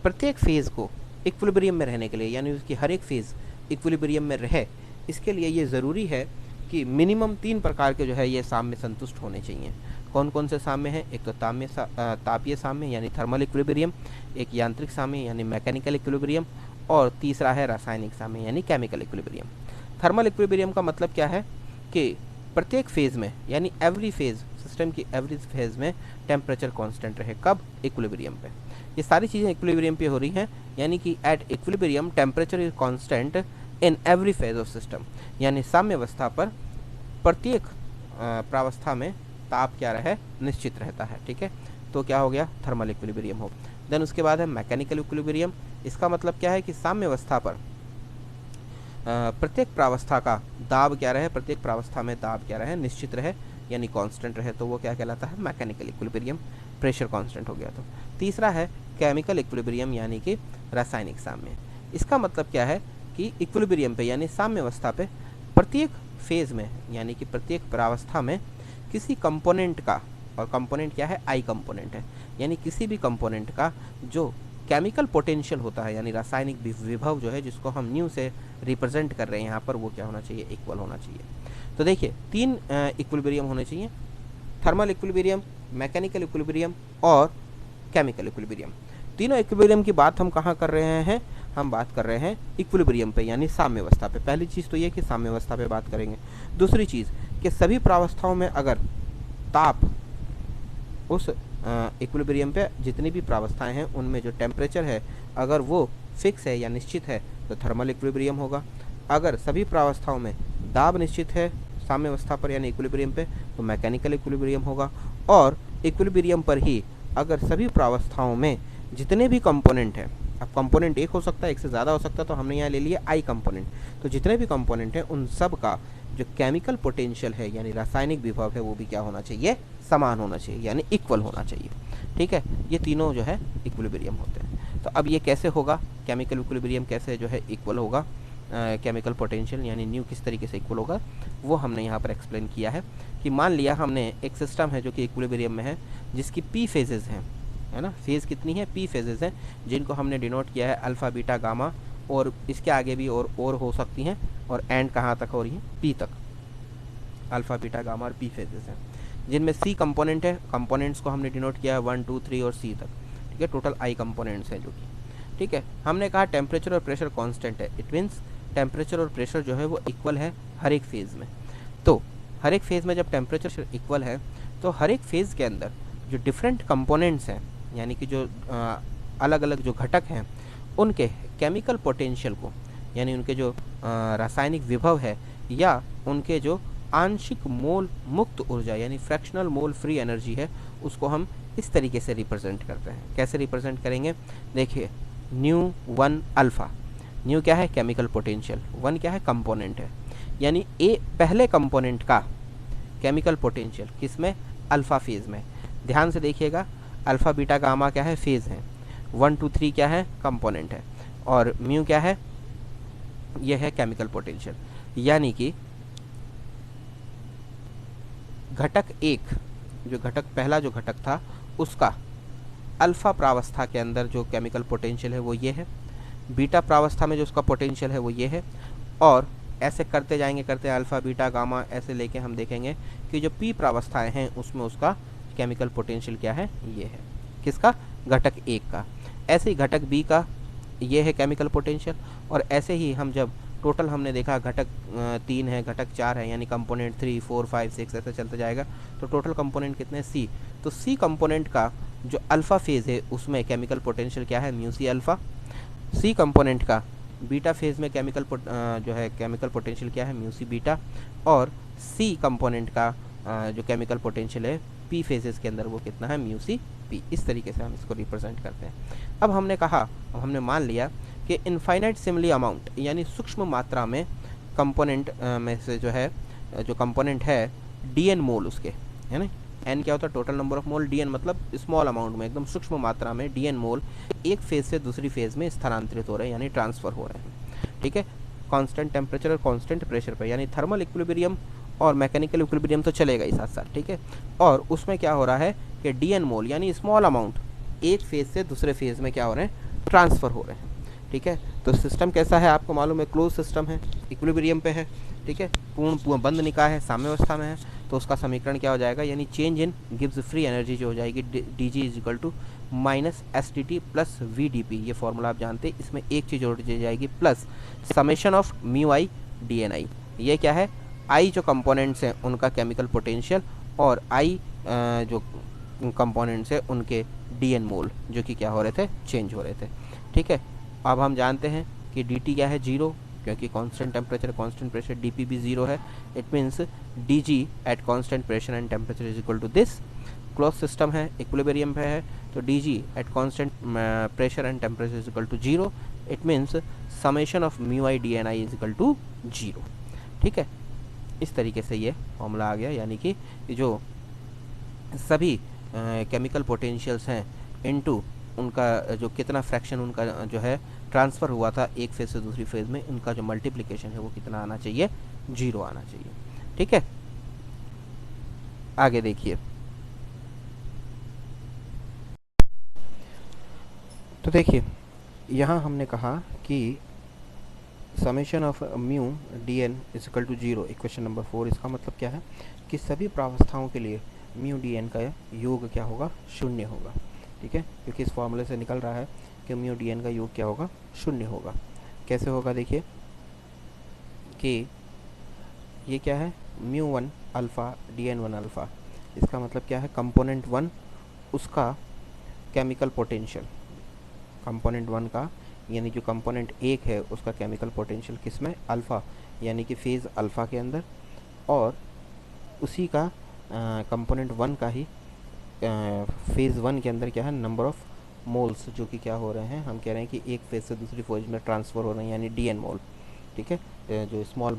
प्रत्येक फेज़ को इक्विलिब्रियम में रहने के लिए, यानी उसकी हर एक फेज़ इक्विलिब्रियम में रहे, इसके लिए ये ज़रूरी है कि मिनिमम 3 प्रकार के जो है ये साम्य संतुष्ट होने चाहिए। कौन कौन से साम्य हैं? एक तो तापीय साम्य यानी थर्मल इक्विलिब्रियम, एक यांत्रिक साम्य यानी मैकेनिकल इक्विलिब्रियम, और तीसरा है रासायनिक साम्य यानी केमिकल इक्विलिब्रियम। थर्मल इक्विलिब्रियम का मतलब क्या है कि प्रत्येक फेज़ में, यानी एवरी फेज़, सिस्टम की एवरी फेज़ में टेम्परेचर कांस्टेंट रहे। कब? इक्विलिब्रियम पे। ये सारी चीज़ें इक्विलिब्रियम पे हो रही हैं, यानी कि at equilibrium temperature is constant in every phase of system, यानी साम्य अवस्था पर प्रत्येक प्रावस्था में ताप क्या रहे, निश्चित रहता है, ठीक है। तो क्या हो गया? थर्मल इक्विलिब्रियम हो। देन उसके बाद है मैकेनिकल इक्विलिब्रियम। इसका मतलब क्या है कि साम्य अवस्था पर प्रत्येक प्रावस्था का दाब क्या रहे, प्रत्येक प्रावस्था में दाब क्या रहे, निश्चित रहे, यानी कांस्टेंट रहे, तो वो क्या कहलाता है? Mechanical equilibrium. प्रेशर कांस्टेंट हो गया। तो तीसरा है केमिकल इक्विलिब्रियम यानी कि रासायनिक साम्य। इसका मतलब क्या है कि इक्विलिब्रियम पे यानी साम्य अवस्था पे प्रत्येक फेज में, यानी कि प्रत्येक प्रावस्था में किसी कंपोनेंट का, और कंपोनेंट क्या है? आई कंपोनेंट है, यानी किसी भी कंपोनेंट का जो केमिकल पोटेंशियल होता है, यानी रासायनिक विभव जो है, जिसको हम न्यू से रिप्रेजेंट कर रहे हैं यहाँ पर, वो क्या होना चाहिए? इक्वल होना चाहिए। तो देखिए 3 इक्विलिब्रियम होने चाहिए: थर्मल इक्विलिब्रियम, मैकेनिकल इक्विलिब्रियम और केमिकल इक्विलिब्रियम। तीनों इक्विलिब्रियम की बात हम कहाँ कर रहे हैं, हम बात कर रहे हैं इक्विलिब्रियम पे यानी साम्यावस्था पे। पहली चीज़ तो ये कि साम्यावस्था पे बात करेंगे। दूसरी चीज़ कि सभी प्रावस्थाओं में अगर ताप उस इक्विलिब्रियम पे जितनी भी प्रावस्थाएं हैं उनमें जो टेम्परेचर है अगर वो फिक्स है या निश्चित है तो थर्मल इक्विलिब्रियम होगा। अगर सभी प्रावस्थाओं में दाब निश्चित है साम्यावस्था पर यानी इक्विलिब्रियम पे तो मैकेनिकल इक्विलिब्रियम होगा। और इक्विलिब्रियम पर ही अगर सभी प्रावस्थाओं में जितने भी कंपोनेंट हैं, अब कंपोनेंट एक हो सकता है, एक से ज़्यादा हो सकता है, तो हमने यहाँ ले लिया आई कंपोनेंट, तो जितने भी कंपोनेंट हैं उन सब का जो केमिकल पोटेंशियल है यानी रासायनिक विभव है वो भी क्या होना चाहिए, समान होना चाहिए यानी इक्वल होना चाहिए। ठीक है, ये तीनों जो है इक्विलिब्रियम होते हैं। तो अब ये कैसे होगा, केमिकल इक्विलिब्रियम कैसे जो है इक्वल होगा, केमिकल पोटेंशियल यानी न्यू किस तरीके से इक्वल होगा, वो हमने यहाँ पर एक्सप्लेन किया है। कि मान लिया हमने एक सिस्टम है जो कि इक्विलिब्रियम में है जिसकी पी फेजेस हैं, है ना, फेज़ कितनी है, पी फेजेस हैं, जिनको हमने डिनोट किया है अल्फ़ा बीटा गामा, और इसके आगे भी और हो सकती हैं, और एंड कहाँ तक हो रही है, पी तक, अल्फ़ा बीटा गामा और पी फेजेस हैं, जिनमें सी कंपोनेंट है, कंपोनेंट्स को हमने डिनोट किया है 1 2 3 और सी तक। ठीक है, टोटल आई कंपोनेंट्स हैं जो कि, ठीक है। हमने कहा टेम्परेचर और प्रेशर कांस्टेंट है, इट मीन्स टेम्परेचर और प्रेशर जो है वो इक्वल है हर एक फेज़ में। तो हर एक फेज़ में जब टेम्परेचर इक्वल है तो हर एक फेज़ के अंदर जो डिफरेंट कंपोनेंट्स हैं यानी कि जो अलग अलग जो घटक हैं उनके केमिकल पोटेंशियल को यानी उनके जो रासायनिक विभव है या उनके जो आंशिक मोल मुक्त ऊर्जा यानी फ्रैक्शनल मोल फ्री एनर्जी है उसको हम इस तरीके से रिप्रेजेंट करते हैं। कैसे रिप्रेजेंट करेंगे, देखिए न्यू 1 अल्फ़ा, न्यू क्या है, केमिकल पोटेंशियल, 1 क्या है, कंपोनेंट है, यानी ए पहले कंपोनेंट का केमिकल पोटेंशियल किसमें, अल्फ़ा फेज़ में। ध्यान से देखिएगा, अल्फ़ा बीटा गामा क्या है, फेज़ है, 1 2 3 क्या है, कंपोनेंट है, और म्यू क्या है, यह है केमिकल पोटेंशियल। यानी कि घटक एक, जो घटक पहला जो घटक था उसका अल्फ़ा प्रावस्था के अंदर जो केमिकल पोटेंशियल है वो ये है, बीटा प्रावस्था में जो उसका पोटेंशियल है वो ये है, और ऐसे करते जाएंगे, करते अल्फ़ा बीटा गामा ऐसे लेके हम देखेंगे कि जो पी प्रावस्थाएं हैं उसमें उसका केमिकल पोटेंशियल क्या है, ये है, किसका, घटक एक का। ऐसे ही घटक बी का ये है केमिकल पोटेंशियल, और ऐसे ही हम जब टोटल हमने देखा घटक 3 है, घटक 4 है, यानी कंपोनेंट 3 4 5 6 ऐसे चलते जाएगा, तो टोटल कंपोनेंट कितने, सी। तो सी कंपोनेंट का जो अल्फ़ा फेज़ है उसमें केमिकल पोटेंशियल क्या है, म्यू सी अल्फ़ा। सी कंपोनेंट का बीटा फेज़ में जो है केमिकल पोटेंशियल क्या है, म्यू सी बीटा। और सी कंपोनेंट का जो केमिकल पोटेंशियल है पी फेजेस के अंदर वो कितना है, म्यू सी पी। इस तरीके से हम इसको रिप्रेजेंट करते हैं। अब हमने मान लिया कि इनफाइनाइट सिमिली अमाउंट यानी सूक्ष्म मात्रा में कंपोनेंट में से जो है जो कंपोनेंट है डी मोल उसके, है ना, एन क्या होता है, total number of mole, D मतलब स्मॉल अमाउंट में, एकदम सूक्ष्म मात्रा में डी मोल एक फेज़ से दूसरी फेज़ में स्थानांतरित हो रहे हैं यानी ट्रांसफ़र हो रहे हैं। ठीक है, कांस्टेंट टेम्परेचर और कांस्टेंट प्रेशर पर, यानी थर्मल इक्विलिब्रियम और मैकेनिकल इक्विलिब्रियम तो चलेगा ही साथ साथ। ठीक है, और उसमें क्या हो रहा है कि डी मोल यानी स्मॉल अमाउंट एक फेज़ से दूसरे फेज़ में क्या हो रहे हैं, ट्रांसफ़र हो रहे हैं। ठीक है, तो सिस्टम कैसा है आपको मालूम है, क्लोज सिस्टम है, इक्विलिब्रियम पे है। ठीक है, पूर्ण बंद निकाय है, साम्यावस्था में है, तो उसका समीकरण क्या हो जाएगा, यानी चेंज इन गिव्स फ्री एनर्जी जो हो जाएगी D G is equal to minus S T T plus V D P. ये फॉर्मूला आप जानते हैं, इसमें एक चीज़ जोड़ दी जाएगी plus summation of mu I D N I. ये क्या है, आई जो कंपोनेंट्स हैं उनका केमिकल पोटेंशियल और आई जो कंपोनेंट्स हैं उनके डी एन मोल जो कि क्या हो रहे थे, चेंज हो रहे थे। ठीक है, अब हम जानते हैं कि डी टी क्या है, जीरो, क्योंकि constant temperature constant pressure, D P भी जीरो है। It means D G at constant pressure and temperature is equal to this. Close system है, इक्विलिब्रियम पे है, तो D G at constant pressure and temperature is equal to zero. It means summation of mu I D N I is equal to zero. ठीक है, इस तरीके से ये फॉर्मूला आ गया, यानी कि जो सभी केमिकल पोटेंशियल्स हैं इनटू उनका जो कितना फ्रैक्शन उनका जो है ट्रांसफ़र हुआ था एक फेज़ से दूसरी फेज़ में, उनका जो मल्टीप्लिकेशन है वो कितना आना चाहिए, जीरो आना चाहिए। ठीक है, आगे देखिए, तो देखिए यहाँ हमने कहा कि summation of mu D N is equal to zero, equation number 4। इसका मतलब क्या है कि सभी प्रावस्थाओं के लिए म्यू डी एन का योग क्या होगा, शून्य होगा। ठीक है, क्योंकि इस फॉर्मूले से निकल रहा है कि म्यू डी एन का योग क्या होगा, शून्य होगा। कैसे होगा देखिए कि ये क्या है, mu one alpha D N one alpha, इसका मतलब क्या है, कंपोनेंट वन उसका केमिकल पोटेंशियल, कंपोनेंट वन का यानी जो कंपोनेंट एक है उसका केमिकल पोटेंशियल किस में, अल्फ़ा, यानी कि फेज़ अल्फ़ा के अंदर, और उसी का कंपोनेंट वन का ही फेज़ वन के अंदर क्या है, नंबर ऑफ़ मोल्स जो कि क्या हो रहे हैं, हम कह रहे हैं कि एक फेज़ से दूसरी फेज़ में ट्रांसफ़र हो रहे हैं, यानी डी एन मोल। ठीक है, जो small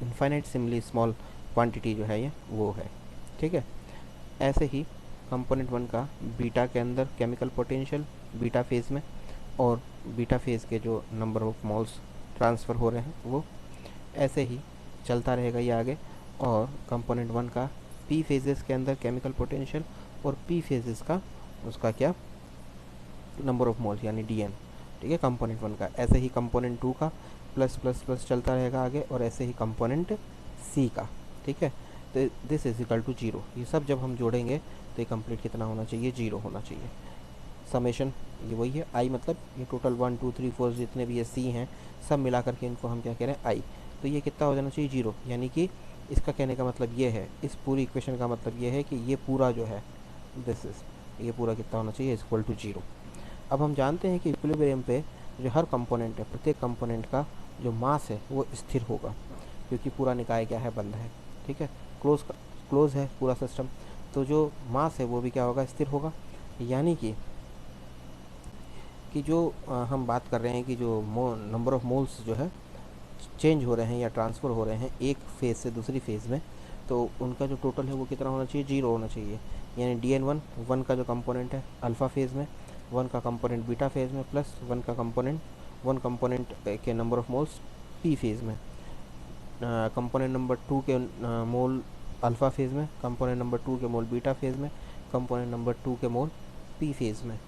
infinite Simli small quantity जो है ये वो है। ठीक है, ऐसे ही कंपोनेंट वन का बीटा के अंदर केमिकल पोटेंशियल बीटा फेज़ में, और बीटा फेज़ के जो नंबर ऑफ मोल्स ट्रांसफ़र हो रहे हैं वो, ऐसे ही चलता रहेगा ये आगे। और कंपोनेंट वन का पी फेजेस के अंदर केमिकल पोटेंशियल, और पी फेजेस का उसका क्या, नंबर ऑफ मोल्स यानी डी एन। ठीक है, कंपोनेंट वन का। ऐसे ही कंपोनेंट टू का प्लस प्लस प्लस चलता रहेगा आगे, और ऐसे ही कंपोनेंट सी का। ठीक है, तो this is equal to zero. ये सब जब हम जोड़ेंगे तो ये कंप्लीट कितना होना चाहिए, जीरो होना चाहिए। समेशन ये वही है, आई मतलब ये टोटल 1 2 3 4 जितने भी ये सी हैं सब मिला करके इनको हम क्या कह रहे हैं, आई। तो ये कितना हो जाना चाहिए, जीरो। यानी कि इसका कहने का मतलब ये है, इस पूरी इक्वेशन का मतलब ये है कि ये पूरा जो है दिस इज, ये पूरा कितना होना चाहिए, इक्वल टू जीरो। अब हम जानते हैं कि इक्विलिब्रियम पे जो हर कंपोनेंट है, प्रत्येक कंपोनेंट का जो मास है वो स्थिर होगा, क्योंकि पूरा निकाय क्या है, बंद है। ठीक है, क्लोज है पूरा सिस्टम, तो जो मास है वो भी क्या होगा, स्थिर होगा। यानी कि जो हम बात कर रहे हैं कि जो नंबर ऑफ मोल्स जो है चेंज हो रहे हैं या ट्रांसफ़र हो रहे हैं एक फेज़ से दूसरी फेज़ में, तो उनका जो टोटल है वो कितना होना चाहिए, जीरो होना चाहिए। यानी डी एन वन, वन का जो कंपोनेंट है अल्फ़ा फेज़ में, वन का कंपोनेंट बीटा फेज़ में, प्लस वन का कंपोनेंट, वन कंपोनेंट के number of moles P phase में, कंपोनेंट नंबर टू के मोल अल्फ़ा फेज़ में, कंपोनेंट नंबर टू के मोल बीटा फेज़ में, कंपोनेंट नंबर टू के मोल पी फेज़ में,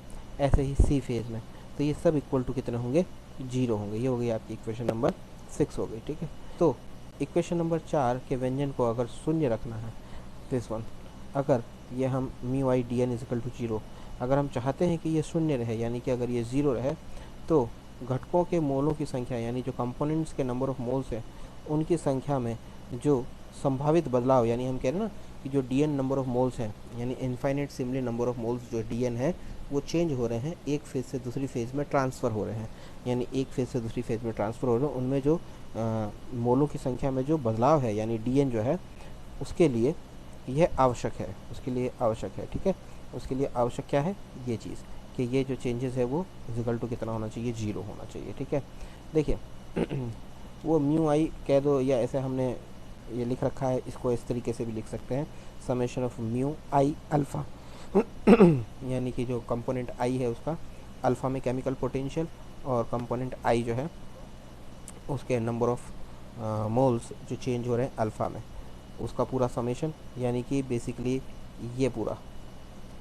ऐसे ही सी फेज़ में। तो ये सब इक्वल टू कितने होंगे, जीरो होंगे। ये हो गई आपकी इक्वेशन नंबर 6 हो गई। ठीक है, तो इक्वेशन नंबर 4 के व्यंजन को अगर शून्य रखना है, दिस वन, अगर ये हम mu I D N is equal to zero, अगर हम चाहते हैं कि ये शून्य रहे, यानी कि अगर ये ज़ीरो रहे, तो घटकों के मोलों की संख्या, यानी जो कंपोनेंट्स के नंबर ऑफ मोल्स है उनकी संख्या में जो संभावित बदलाव, यानी हम कह रहे हैं ना कि जो D N number of moles हैं, यानी infinitesimally number of moles जो डी एन है वो चेंज हो रहे हैं, एक फेज़ से दूसरी फेज़ में ट्रांसफ़र हो रहे हैं, यानी एक फेज़ से दूसरी फेज़ में ट्रांसफ़र हो रहे हैं, उनमें जो मोलों की संख्या में जो बदलाव है, यानी डी एन जो है उसके लिए यह आवश्यक है, उसके लिए आवश्यक है। ठीक है, उसके लिए आवश्यक क्या है, ये चीज़ कि ये जो चेंजेस है वो इक्वल टू कितना होना चाहिए, जीरो होना चाहिए। ठीक है, देखिए वो म्यू आई कह दो, या ऐसे हमने ये लिख रखा है, इसको इस तरीके से भी लिख सकते हैं, summation of mu I alpha यानी कि जो कंपोनेंट आई है उसका अल्फ़ा में केमिकल पोटेंशियल, और कंपोनेंट आई जो है उसके नंबर ऑफ मोल्स जो चेंज हो रहे हैं अल्फ़ा में, उसका पूरा समेशन, यानी कि बेसिकली ये पूरा,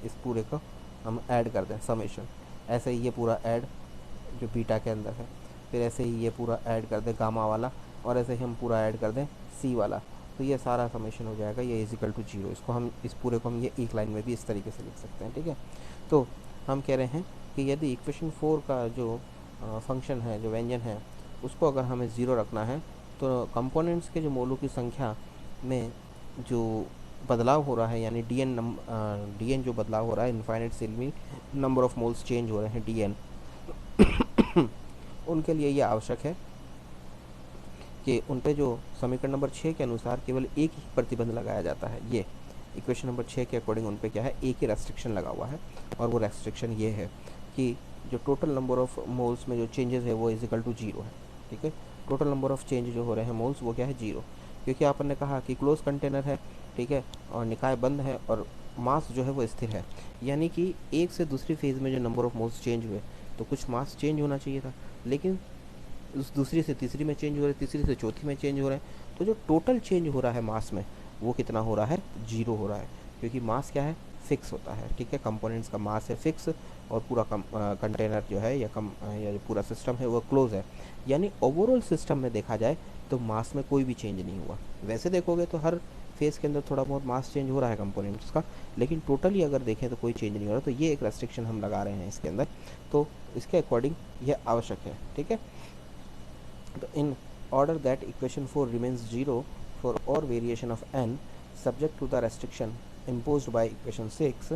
इस पूरे को हम ऐड कर दें समेशन। ऐसे ही ये पूरा ऐड जो बीटा के अंदर है, फिर ऐसे ही ये पूरा ऐड कर दें गामा वाला, और ऐसे ही हम पूरा ऐड कर दें सी वाला, तो ये सारा समेशन हो जाएगा, ये इजिकल टू जीरो। इसको हम, इस पूरे को हम ये एक लाइन में भी इस तरीके से लिख सकते हैं। ठीक है, तो हम कह रहे हैं कि यदि इक्वेशन 4 का जो फंक्शन है, जो व्यंजन है, उसको अगर हमें ज़ीरो रखना है, तो कंपोनेंट्स के जो मोलों की संख्या में जो बदलाव हो रहा है, यानी डी एन जो बदलाव हो रहा है, infinitesimally number of moles change हो रहे हैं डी एन उनके लिए ये आवश्यक है कि उन पे जो समीकरण नंबर 6 के अनुसार केवल एक ही प्रतिबंध लगाया जाता है। ये इक्वेशन नंबर 6 के अकॉर्डिंग उन पे क्या है, एक ही रेस्ट्रिक्शन लगा हुआ है, और वो रेस्ट्रिक्शन ये है कि जो टोटल नंबर ऑफ मोल्स में जो चेंजेस है वो इजिकल टू जीरो है। ठीक है, टोटल नंबर ऑफ चेंज जो हो रहे हैं मोल्स वो क्या है, जीरो, क्योंकि आपन ने कहा कि क्लोज कंटेनर है, ठीक है, और निकाय बंद है, और मास जो है वो स्थिर है, यानी कि एक से दूसरी फेज़ में जो नंबर ऑफ मोल्स चेंज हुए तो कुछ मास चेंज होना चाहिए था, लेकिन उस दूसरी से तीसरी में चेंज हो रहे हैं, तीसरी से चौथी में चेंज हो रहे हैं, तो जो टोटल चेंज हो रहा है मास में वो कितना हो रहा है, जीरो हो रहा है, क्योंकि मास क्या है, फिक्स होता है। ठीक है, कंपोनेंट्स का मास है फिक्स, और पूरा कंटेनर जो है या जो पूरा सिस्टम है वो क्लोज है। यानी ओवरऑल सिस्टम में देखा जाए तो मास में कोई भी चेंज नहीं हुआ। वैसे देखोगे तो हर फेज़ के अंदर थोड़ा बहुत मास चेंज हो रहा है कंपोनेंट्स का, लेकिन टोटली अगर देखें तो कोई चेंज नहीं हो रहा। तो ये एक रेस्ट्रिक्शन हम लगा रहे हैं इसके अंदर, तो इसके अकॉर्डिंग यह आवश्यक है, ठीक है। तो इन order that equation 4 remains 0 for all variation of n subject to the restriction imposed by equation 6,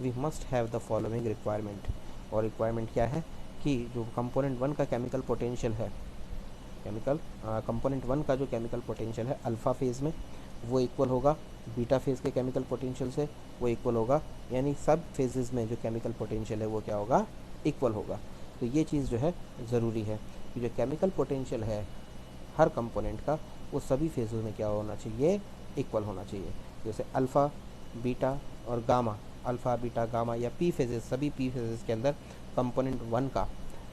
we must have the following requirement। और रिक्वायरमेंट क्या है कि जो कंपोनेंट 1 का केमिकल पोटेंशियल है, कंपोनेंट 1 का जो केमिकल पोटेंशियल है अल्फ़ा फेज़ में, वो इक्वल होगा बीटा फेज़ के केमिकल पोटेंशियल से, वो इक्वल होगा, यानी सब फेजेस में जो केमिकल पोटेंशियल है वो क्या होगा, इक्वल होगा। तो ये चीज़ जो है ज़रूरी है कि जो केमिकल पोटेंशियल है हर कंपोनेंट का वो सभी फेज़ों में क्या होना चाहिए, इक्वल होना चाहिए। जैसे अल्फ़ा, बीटा और गामा, अल्फ़ा, बीटा, गामा या पी फेजेस, सभी पी फेजेस के अंदर कंपोनेंट 1 का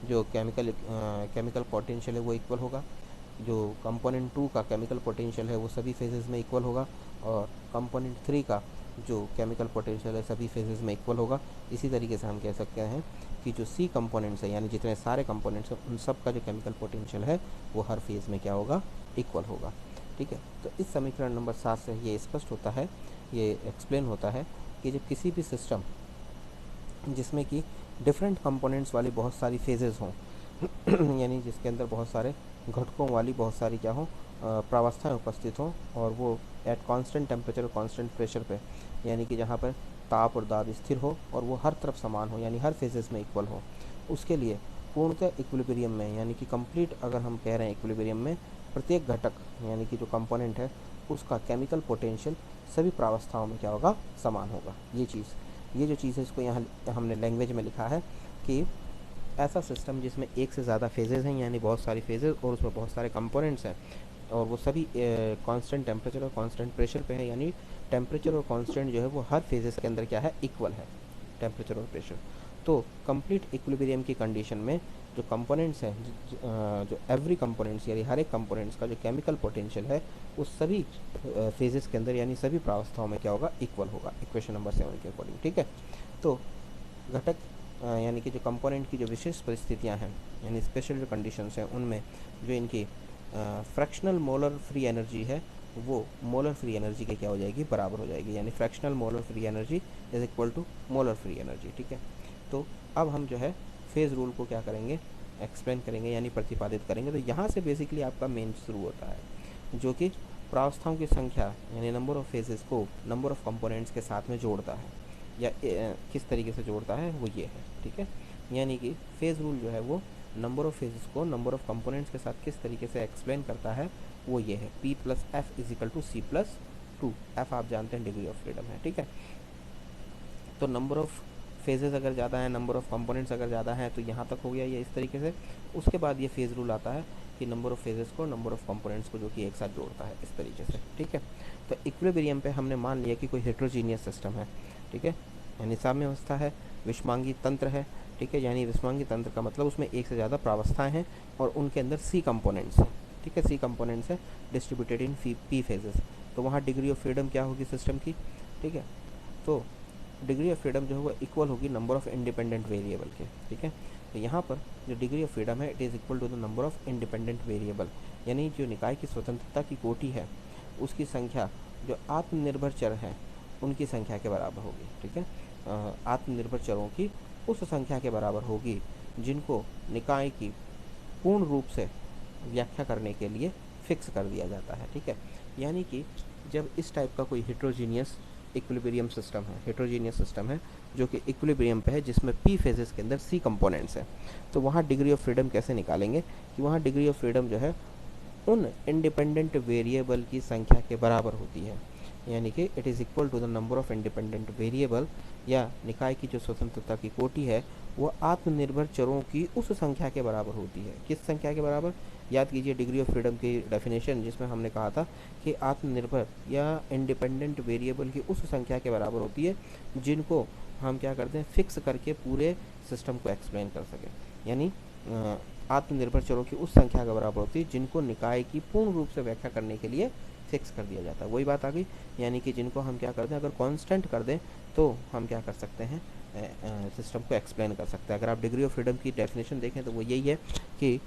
जो केमिकल पोटेंशियल है वो इक्वल होगा, जो कंपोनेंट 2 का केमिकल पोटेंशियल है वो सभी फेजेस में इक्वल होगा, और कंपोनेंट 3 का जो केमिकल पोटेंशियल है सभी फेजेस में इक्वल होगा। इसी तरीके से हम कह सकते हैं कि जो सी कंपोनेंट्स है, यानी जितने सारे कंपोनेंट्स हैं उन सब का जो केमिकल पोटेंशियल है वो हर फेज़ में क्या होगा, इक्वल होगा, ठीक है। तो इस समीकरण नंबर 7 से ये स्पष्ट होता है, ये एक्सप्लेन होता है कि जब किसी भी सिस्टम जिसमें कि डिफरेंट कंपोनेंट्स वाली बहुत सारी फेजेस हों यानी जिसके अंदर बहुत सारे घटकों वाली बहुत सारी क्या हो प्रावस्थाएं उपस्थित हों, और वो एट कांस्टेंट टेम्परेचर और कांस्टेंट प्रेशर पे, यानी कि जहाँ पर ताप और दाब स्थिर हो और वो हर तरफ समान हो, यानी हर फेजेस में इक्वल हो, उसके लिए पूर्णतः इक्विलिब्रियम में, यानी कि कंप्लीट अगर हम कह रहे हैं इक्विलिब्रियम में, प्रत्येक घटक यानी कि जो कंपोनेंट है उसका केमिकल पोटेंशियल सभी प्रावस्थाओं में क्या होगा, समान होगा। ये जो चीज़ है इसको यहाँ हमने लैंग्वेज में लिखा है कि ऐसा सिस्टम जिसमें एक से ज़्यादा फेजेस हैं, यानी बहुत सारी फेजेस और उसमें बहुत सारे कंपोनेंट्स हैं, और वो सभी कांस्टेंट टेम्परेचर और कांस्टेंट प्रेशर पे है, यानी टेम्परेचर और कांस्टेंट जो है वो हर फेजेस के अंदर क्या है, इक्वल है, टेम्परेचर और प्रेशर। तो कंप्लीट इक्विलिब्रियम की कंडीशन में जो कंपोनेंट्स हैं, जो एवरी कंपोनेंट्स यानी हर एक कंपोनेंट्स का जो केमिकल पोटेंशियल है उस सभी फेजेस के अंदर यानी सभी प्रावस्थाओं में क्या होगा, इक्वल होगा, इक्वेशन नंबर 7 के अकॉर्डिंग, ठीक है। तो घटक यानी कि जो कंपोनेंट की जो विशेष परिस्थितियां हैं, यानी स्पेशल जो कंडीशंस हैं, उनमें जो इनकी फ्रैक्शनल मोलर फ्री एनर्जी है वो मोलर फ्री एनर्जी के क्या हो जाएगी, बराबर हो जाएगी, यानी fractional molar free energy is equal to molar free energy, ठीक है। तो अब हम जो है फेज़ रूल को क्या करेंगे, एक्सप्लेन करेंगे यानी प्रतिपादित करेंगे। तो यहाँ से बेसिकली आपका मेन शुरू होता है, जो कि प्रावस्थाओं की संख्या यानी नंबर ऑफ़ फेजेस को नंबर ऑफ़ कंपोनेंट्स के साथ में जोड़ता है, या किस तरीके से जोड़ता है वो ये है, ठीक है। यानी कि फेज़ रूल जो है वो नंबर ऑफ़ फेजेस को नंबर ऑफ़ कंपोनेंट्स के साथ किस तरीके से एक्सप्लेन करता है वो ये है, P + F = C+2। F आप जानते हैं डिग्री ऑफ फ्रीडम है, ठीक है। तो नंबर ऑफ़ फेजेस अगर ज़्यादा है, नंबर ऑफ़ कंपोनेंट्स अगर ज़्यादा है, तो यहाँ तक हो गया ये इस तरीके से। उसके बाद ये फेज़ रूल आता है कि नंबर ऑफ़ फेजेस को नंबर ऑफ़ कंपोनेंट्स को जो कि एक साथ जोड़ता है, इस तरीके से, ठीक है। तो इक्विलिब्रियम पे हमने मान लिया कि कोई हेट्रोजीनियस सिस्टम है, ठीक है, यानी साम्यावस्था है, विषमांगी तंत्र है, ठीक है। यानी विषमांगी तंत्र का मतलब उसमें एक से ज़्यादा प्रावस्थाएं हैं और उनके अंदर सी कंपोनेंट्स हैं, ठीक है, सी कंपोनेंट्स हैं डिस्ट्रीब्यूटेड इन पी फेजेस। तो वहाँ डिग्री ऑफ फ्रीडम क्या होगी सिस्टम की, ठीक है। तो डिग्री ऑफ फ्रीडम जो है वो इक्वल होगी नंबर ऑफ़ इंडिपेंडेंट वेरिएबल के, ठीक है। तो यहाँ पर जो डिग्री ऑफ फ्रीडम है it is equal to the number of independent variable, यानी जो निकाय की स्वतंत्रता की कोटि है उसकी संख्या जो आत्मनिर्भर चर हैं उनकी संख्या के बराबर होगी, ठीक है। आत्मनिर्भर चरों की उस संख्या के बराबर होगी जिनको निकाय की पूर्ण रूप से व्याख्या करने के लिए फिक्स कर दिया जाता है, ठीक है। यानी कि जब इस टाइप का कोई हेट्रोजीनियस इक्विलिब्रियम सिस्टम है, हेट्रोजीनियस सिस्टम है जो कि इक्विलिब्रियम पे है जिसमें पी फेजेस के अंदर सी कंपोनेंट्स हैं, तो वहाँ डिग्री ऑफ फ्रीडम कैसे निकालेंगे कि वहाँ डिग्री ऑफ फ्रीडम जो है उन इंडिपेंडेंट वेरिएबल की संख्या के बराबर होती है, यानी कि it is equal to the number of independent variable, या निकाय की जो स्वतंत्रता की कोटि है वो आत्मनिर्भर चरों की उस संख्या के बराबर होती है। किस संख्या के बराबर, याद कीजिए डिग्री ऑफ फ्रीडम की डेफिनेशन जिसमें हमने कहा था कि आत्मनिर्भर या इंडिपेंडेंट वेरिएबल की उस संख्या के बराबर होती है जिनको हम क्या करते हैं, फिक्स करके पूरे सिस्टम को एक्सप्लेन कर सकें, यानी आत्मनिर्भर चरों की उस संख्या के बराबर होती है जिनको निकाय की पूर्ण रूप से व्याख्या करने के लिए फिक्स कर दिया जाता है। वही बात आ गई, यानी कि जिनको हम क्या करते हैं, अगर कांस्टेंट कर दें तो हम क्या कर सकते हैं, सिस्टम को एक्सप्लेन कर सकता है। अगर आप डिग्री ऑफ फ्रीडम की डेफिनेशन देखें तो वो यही है कि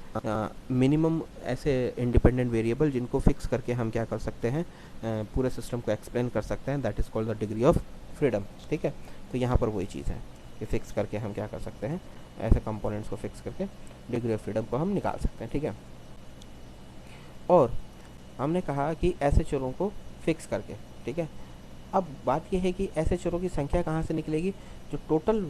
मिनिमम ऐसे इंडिपेंडेंट वेरिएबल जिनको फिक्स करके हम क्या कर सकते हैं, पूरे सिस्टम को एक्सप्लेन कर सकते हैं, that is called the degree of freedom. ठीक है, तो यहाँ पर वही चीज़ है कि फिक्स करके हम क्या कर सकते हैं, ऐसे कंपोनेंट्स को फिक्स करके डिग्री ऑफ फ्रीडम को हम निकाल सकते हैं। ठीक है, और हमने कहा कि ऐसे चरों को फिक्स करके, ठीक है, अब बात यह है कि ऐसे चरों की संख्या कहाँ से निकलेगी, जो टोटल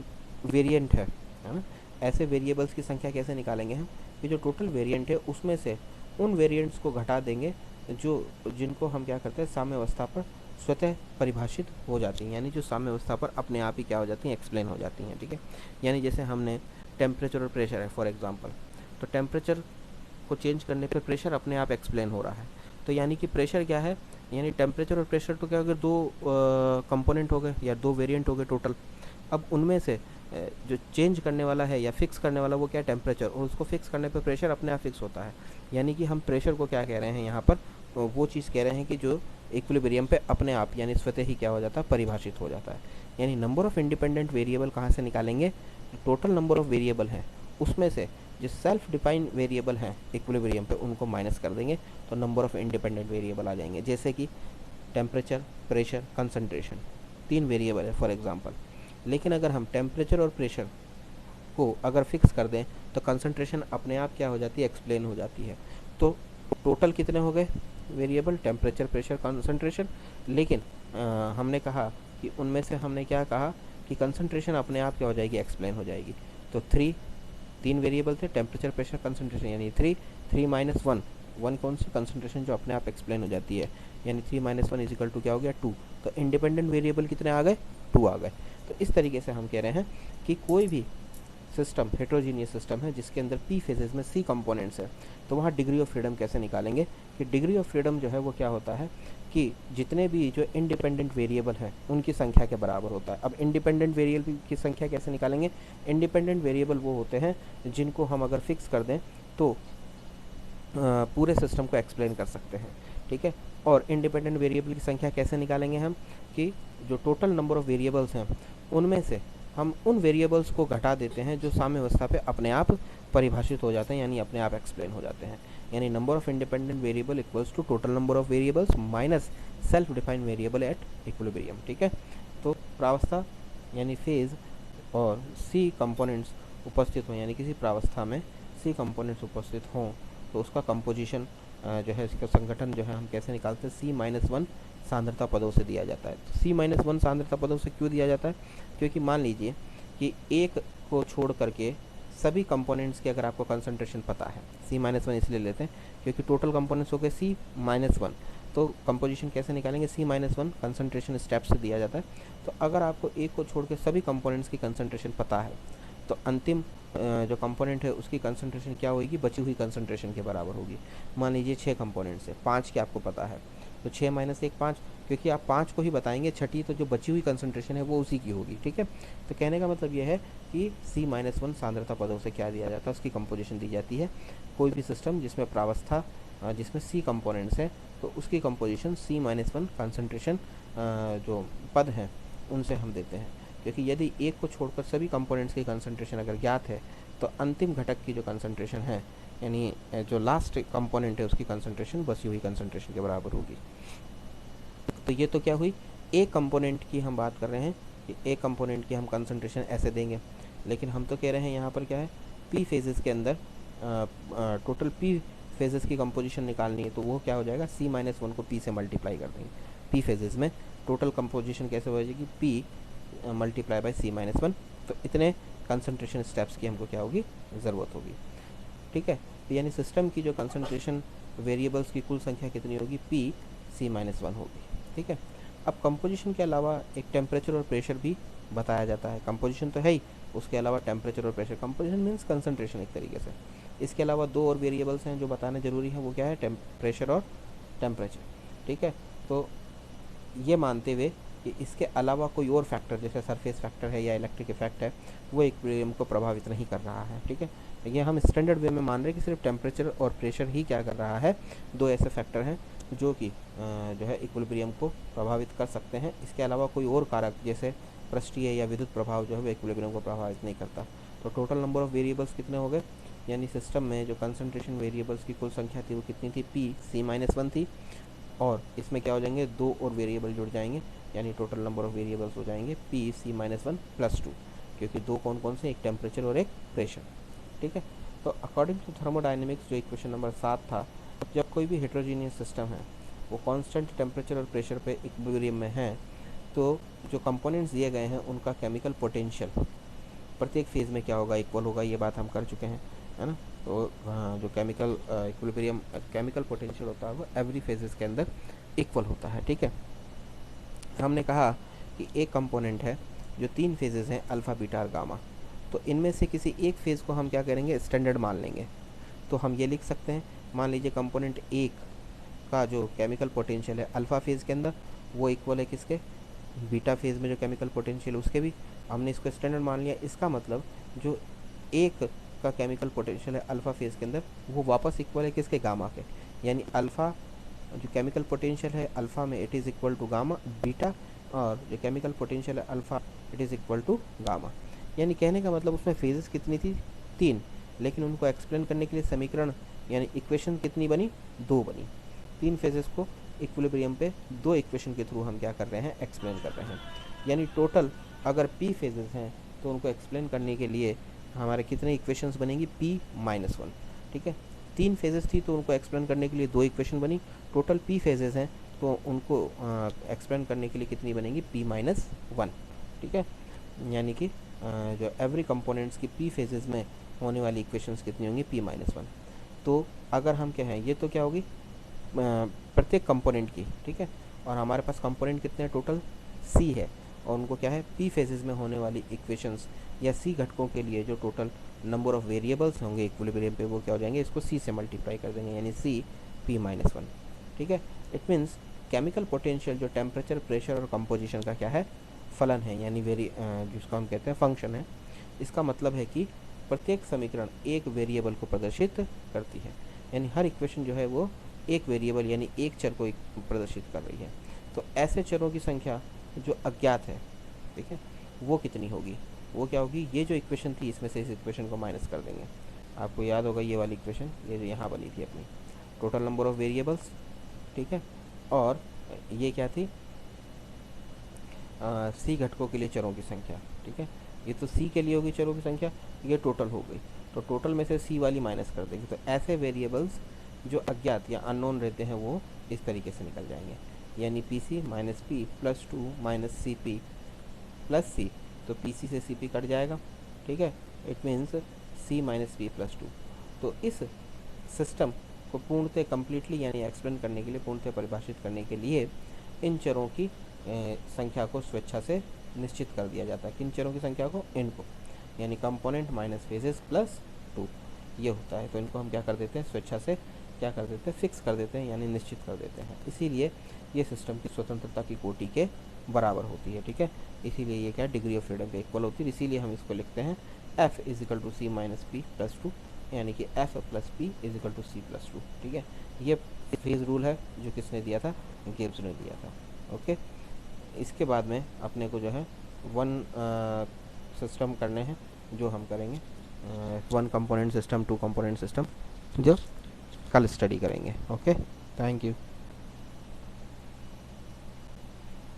वेरिएंट है ना, ऐसे वेरिएबल्स की संख्या कैसे निकालेंगे हम, कि जो टोटल वेरिएंट है उसमें से उन वेरिएंट्स को घटा देंगे जो जिनको हम क्या करते हैं, साम्यावस्था पर स्वतः परिभाषित हो जाती हैं, यानी जो साम्यावस्था पर अपने आप ही क्या हो जाती हैं, एक्सप्लेन हो जाती हैं। ठीक है, यानी जैसे हमने टेम्परेचर और प्रेशर है फॉर एग्जांपल, तो टेम्परेचर को चेंज करने पर प्रेशर अपने आप एक्सप्लेन हो रहा है। तो यानी कि प्रेशर क्या है, यानी टेम्परेचर और प्रेशर तो क्या हो गए, दो कंपोनेंट हो गए या दो वेरिएंट हो गए टोटल। अब उनमें से जो चेंज करने वाला है या फिक्स करने वाला वो क्या है, टेम्परेचर, और उसको फिक्स करने पर प्रेशर अपने आप फिक्स होता है। यानी कि हम प्रेशर को क्या कह रहे हैं यहाँ पर, वो चीज़ कह रहे हैं कि जो इक्विलिब्रियम पे अपने आप यानी स्वतः ही क्या हो जाता है, परिभाषित हो जाता है। यानी नंबर ऑफ़ इंडिपेंडेंट वेरिएबल कहाँ से निकालेंगे, टोटल नंबर ऑफ़ वेरिएबल है उसमें से जो सेल्फ डिफाइंड वेरिएबल हैं इक्विलिब्रियम पे उनको माइनस कर देंगे तो नंबर ऑफ़ इंडिपेंडेंट वेरिएबल आ जाएंगे। जैसे कि टेम्परेचर, प्रेशर, कंसंट्रेशन, 3 वेरिएबल है फॉर एग्जांपल, लेकिन अगर हम टेम्परेचर और प्रेशर को अगर फिक्स कर दें तो कंसंट्रेशन अपने आप क्या हो जाती है, एक्सप्लेन हो जाती है। तो टोटल कितने हो गए वेरिएबल, टेम्परेचर, प्रेशर, कंसंट्रेशन, लेकिन हमने कहा कि उनमें से हमने क्या कहा कि कंसंट्रेशन अपने आप क्या हो जाएगी, एक्सप्लेन हो जाएगी। तो 3 वेरिएबल थे, टेम्परेचर, प्रेशर, कंसंट्रेशन, यानी 3 माइनस 1 कौन सी, कंसंट्रेशन जो अपने आप एक्सप्लेन हो जाती है, यानी 3 माइनस 1 इजिकल टू क्या हो गया, 2। तो इंडिपेंडेंट वेरिएबल कितने आ गए, 2 आ गए। तो इस तरीके से हम कह रहे हैं कि कोई भी सिस्टम हेट्रोजीनियस सिस्टम है जिसके अंदर पी फेजेस में सी कंपोनेंट्स है, तो वहाँ डिग्री ऑफ फ्रीडम कैसे निकालेंगे, कि डिग्री ऑफ फ्रीडम जो है वो क्या होता है कि जितने भी जो इंडिपेंडेंट वेरिएबल हैं उनकी संख्या के बराबर होता है। अब इंडिपेंडेंट वेरिएबल की संख्या कैसे निकालेंगे, इंडिपेंडेंट वेरिएबल वो होते हैं जिनको हम अगर फिक्स कर दें तो पूरे सिस्टम को एक्सप्लेन कर सकते हैं। ठीक है, और इंडिपेंडेंट वेरिएबल की संख्या कैसे निकालेंगे हम, कि जो टोटल नंबर ऑफ़ वेरिएबल्स हैं उनमें से हम उन वेरिएबल्स को घटा देते हैं जो साम्यावस्था पे अपने आप परिभाषित हो जाते हैं, यानी अपने आप एक्सप्लेन हो जाते हैं। यानी number of independent variable equals to total number of variables minus self defined variable at equilibrium. ठीक है, तो प्रावस्था यानी फेज़ और सी कंपोनेंट्स उपस्थित हों, यानी किसी प्रावस्था में सी कंपोनेंट्स उपस्थित हों तो उसका कंपोजिशन जो है, इसका संगठन जो है हम कैसे निकालते हैं, C-1 सांद्रता पदों से दिया जाता है। तो C-1 सांद्रता पदों से क्यों दिया जाता है, क्योंकि मान लीजिए कि एक को छोड़ करके सभी कंपोनेंट्स के अगर आपको कंसंट्रेशन पता है, C-1 इसलिए लेते हैं क्योंकि टोटल कंपोनेंट्स हो गए C-1, तो कंपोजिशन कैसे निकालेंगे, C-1 कंसंट्रेशन स्टेप से दिया जाता है। तो अगर आपको एक को छोड़ के सभी कंपोनेंट्स की कंसंट्रेशन पता है तो अंतिम जो कंपोनेंट है उसकी कंसंट्रेशन क्या होगी, बची हुई कंसंट्रेशन के बराबर होगी। मान लीजिए 6 कंपोनेंट्स है, 5 के आपको पता है, तो 6 माइनस 1 5, क्योंकि आप 5 को ही बताएंगे, छठी तो जो बची हुई कंसंट्रेशन है वो उसी की होगी। ठीक है, तो कहने का मतलब यह है कि C-1 सांद्रता पदों से क्या दिया जाता है, उसकी कंपोजिशन दी जाती है। कोई भी सिस्टम जिसमें प्रावस्था जिसमें C कंपोनेंट्स हैं तो उसकी कंपोजिशन C-1 कंसंट्रेशन जो पद हैं उनसे हम देते हैं, क्योंकि यदि एक को छोड़कर सभी कंपोनेंट्स की कंसंट्रेशन अगर ज्ञात है तो अंतिम घटक की जो कंसंट्रेशन है, यानी जो लास्ट कंपोनेंट है उसकी कंसंट्रेशन बची हुई कंसंट्रेशन के बराबर होगी। तो ये तो क्या हुई, एक कंपोनेंट की हम बात कर रहे हैं कि एक कंपोनेंट की हम कंसंट्रेशन ऐसे देंगे, लेकिन हम तो कह रहे हैं यहाँ पर क्या है, पी फेजेस के अंदर टोटल पी फेजेस की कंपोजिशन निकालनी है, तो वो क्या हो जाएगा, C-1 को पी से मल्टीप्लाई कर देंगे। पी फेजेस में टोटल कंपोजिशन कैसे हो जाएगी, पी मल्टीप्लाई बाय C-1, तो इतने कंसंट्रेशन स्टेप्स की हमको क्या होगी, ज़रूरत होगी। ठीक है, तो यानी सिस्टम की जो कंसंट्रेशन वेरिएबल्स की कुल संख्या कितनी होगी, C-1 होगी। ठीक है, अब कंपोजिशन के अलावा एक टेम्परेचर और प्रेशर भी बताया जाता है। कंपोजिशन तो है ही, उसके अलावा टेम्परेचर और प्रेशर, कंपोजिशन मीन्स कंसंट्रेशन एक तरीके से। इसके अलावा 2 और वेरिएबल्स हैं जो बताना ज़रूरी है, वो क्या है, प्रेशर और टेम्परेचर। ठीक है, तो ये मानते हुए कि इसके अलावा कोई और फैक्टर जैसे सरफेस फैक्टर है या इलेक्ट्रिक इफेक्ट है वो इक्विलिब्रियम को प्रभावित नहीं कर रहा है। ठीक है, ये हम स्टैंडर्ड वे में मान रहे हैं कि सिर्फ टेम्परेचर और प्रेशर ही क्या कर रहा है, 2 ऐसे फैक्टर हैं जो कि जो है इक्विलिब्रियम को प्रभावित कर सकते हैं। इसके अलावा कोई और कारक जैसे पृष्ठीय या विद्युत प्रभाव जो है वो इक्विलिब्रियम को प्रभावित नहीं करता। तो टोटल नंबर ऑफ वेरिएबल्स कितने हो गए, यानी सिस्टम में जो कंसंट्रेशन वेरिएबल्स की कुल संख्या थी वो कितनी थी, पी सी माइनस 1 थी, और इसमें क्या हो जाएंगे, 2 और वेरिएबल जुड़ जाएंगे, यानी टोटल नंबर ऑफ वेरिएबल्स हो जाएंगे पी सी माइनस 1 प्लस 2, क्योंकि दो कौन कौन से, एक टेम्परेचर और एक प्रेशर। ठीक है, तो अकॉर्डिंग टू थर्मोडाइनमिक्स जो इक्वेशन नंबर 7 था, जब कोई भी हेट्रोजीनियस सिस्टम है वो कांस्टेंट टेम्परेचर और प्रेशर पे इक्विलिब्रियम में है, तो जो कंपोनेंट्स दिए गए हैं उनका केमिकल पोटेंशियल प्रत्येक फेज़ में क्या होगा, इक्वल होगा। ये बात हम कर चुके हैं, है ना। तो जो केमिकल इक्विलिब्रियम केमिकल पोटेंशियल होता है वो एवरी फेजेस के अंदर इक्वल होता है। ठीक है, हमने कहा कि एक कंपोनेंट है जो 3 फेजेस हैं, अल्फ़ा बीटा और गामा, तो इनमें से किसी एक फेज़ को हम क्या करेंगे, स्टैंडर्ड मान लेंगे। तो हम ये लिख सकते हैं, मान लीजिए कंपोनेंट 1 का जो केमिकल पोटेंशियल है अल्फ़ा फेज़ के अंदर वो इक्वल है किसके, बीटा फेज़ में जो केमिकल पोटेंशियल उसके भी, हमने इसको स्टैंडर्ड मान लिया। इसका मतलब जो एक का केमिकल पोटेंशियल है अल्फ़ा फेज़ के अंदर वो वापस इक्वल है किसके, गामा के, यानी अल्फ़ा जो केमिकल पोटेंशियल है अल्फ़ा में it is equal to gamma beta, और जो केमिकल पोटेंशियल है alpha it is equal to gamma. यानी कहने का मतलब उसमें फेजेस कितनी थी, 3, लेकिन उनको एक्सप्लेन करने के लिए समीकरण यानी इक्वेशन कितनी बनी, 2 बनी। 3 फेजेस को इक्विलिब्रियम पे 2 इक्वेशन के थ्रू हम क्या कर रहे हैं, एक्सप्लेन कर रहे हैं। यानी टोटल अगर p फेजेस हैं तो उनको एक्सप्लेन करने के लिए हमारे कितने इक्वेशंस बनेंगी, p माइनस 1। ठीक है, 3 फेजेस थी तो उनको एक्सप्लेन करने के लिए 2 इक्वेशन बनी, टोटल p फेजेस हैं तो उनको एक्सप्लेन करने के लिए कितनी बनेंगी, p माइनस 1। ठीक है, यानी कि जो एवरी कंपोनेंट्स की p फेजेस में होने वाली इक्वेशंस कितनी होंगी, p माइनस 1। तो अगर हम कहें ये तो क्या होगी प्रत्येक कंपोनेंट की, ठीक है, और हमारे पास कंपोनेंट कितने हैं, टोटल c है, और उनको क्या है, p फेजेस में होने वाली इक्वेशंस या c घटकों के लिए जो टोटल नंबर ऑफ वेरिएबल्स होंगे इक्विलिब्रियम पे वो क्या हो जाएंगे, इसको c से मल्टीप्लाई कर देंगे, यानी c p माइनस 1। ठीक है, इट मीन्स केमिकल पोटेंशियल जो टेम्परेचर प्रेशर और कंपोजिशन का क्या है, फलन है, यानी जिसको हम कहते हैं फंक्शन है। इसका मतलब है कि प्रत्येक समीकरण एक वेरिएबल को प्रदर्शित करती है, यानी हर इक्वेशन जो है वो एक वेरिएबल यानी एक चर को प्रदर्शित कर रही है। तो ऐसे चरों की संख्या जो अज्ञात है, ठीक है, वो कितनी होगी, वो क्या होगी, ये जो इक्वेशन थी इसमें से इस इक्वेशन को माइनस कर देंगे। आपको याद होगा ये वाली इक्वेशन, ये जो यहाँ बनी थी अपनी, टोटल नंबर ऑफ वेरिएबल्स, ठीक है, और ये क्या थी, सी घटकों के लिए चरों की संख्या। ठीक है, ये तो सी के लिए होगी चरों की संख्या, ये टोटल हो गई, तो टोटल में से सी वाली माइनस कर देंगे। तो ऐसे वेरिएबल्स जो अज्ञात या अननोन रहते हैं वो इस तरीके से निकल जाएंगे, यानी P C minus P plus 2 minus C P plus C, तो पी सी से सी पी कट जाएगा। ठीक है, it means C minus P plus 2। तो इस सिस्टम को पूर्णतः कम्प्लीटली यानी एक्सप्लेन करने के लिए, पूर्णतः परिभाषित करने के लिए इन चरों की संख्या को स्वेच्छा से निश्चित कर दिया जाता है। किन चरों की संख्या को, इनको, यानी कंपोनेंट माइनस फेजेस प्लस 2 ये होता है। तो इनको हम क्या कर देते हैं, स्वेच्छा से क्या कर देते हैं, फिक्स कर देते हैं, यानी निश्चित कर देते हैं। इसीलिए ये सिस्टम की स्वतंत्रता की कोटि के बराबर होती है। ठीक है, इसीलिए ये क्या डिग्री ऑफ फ्रीडम के इक्वल होती है। इसीलिए हम इसको लिखते हैं F is equal to C minus P plus 2, यानी कि F plus P is equal to C plus 2। ठीक है, ये फेज रूल है जो किसने दिया था, गिब्स ने दिया था। ओके, इसके बाद में अपने को जो है 1 सिस्टम करने हैं, जो हम करेंगे 1 कंपोनेंट सिस्टम, 2 कंपोनेंट सिस्टम, जो कल स्टडी करेंगे। Okay, thank you.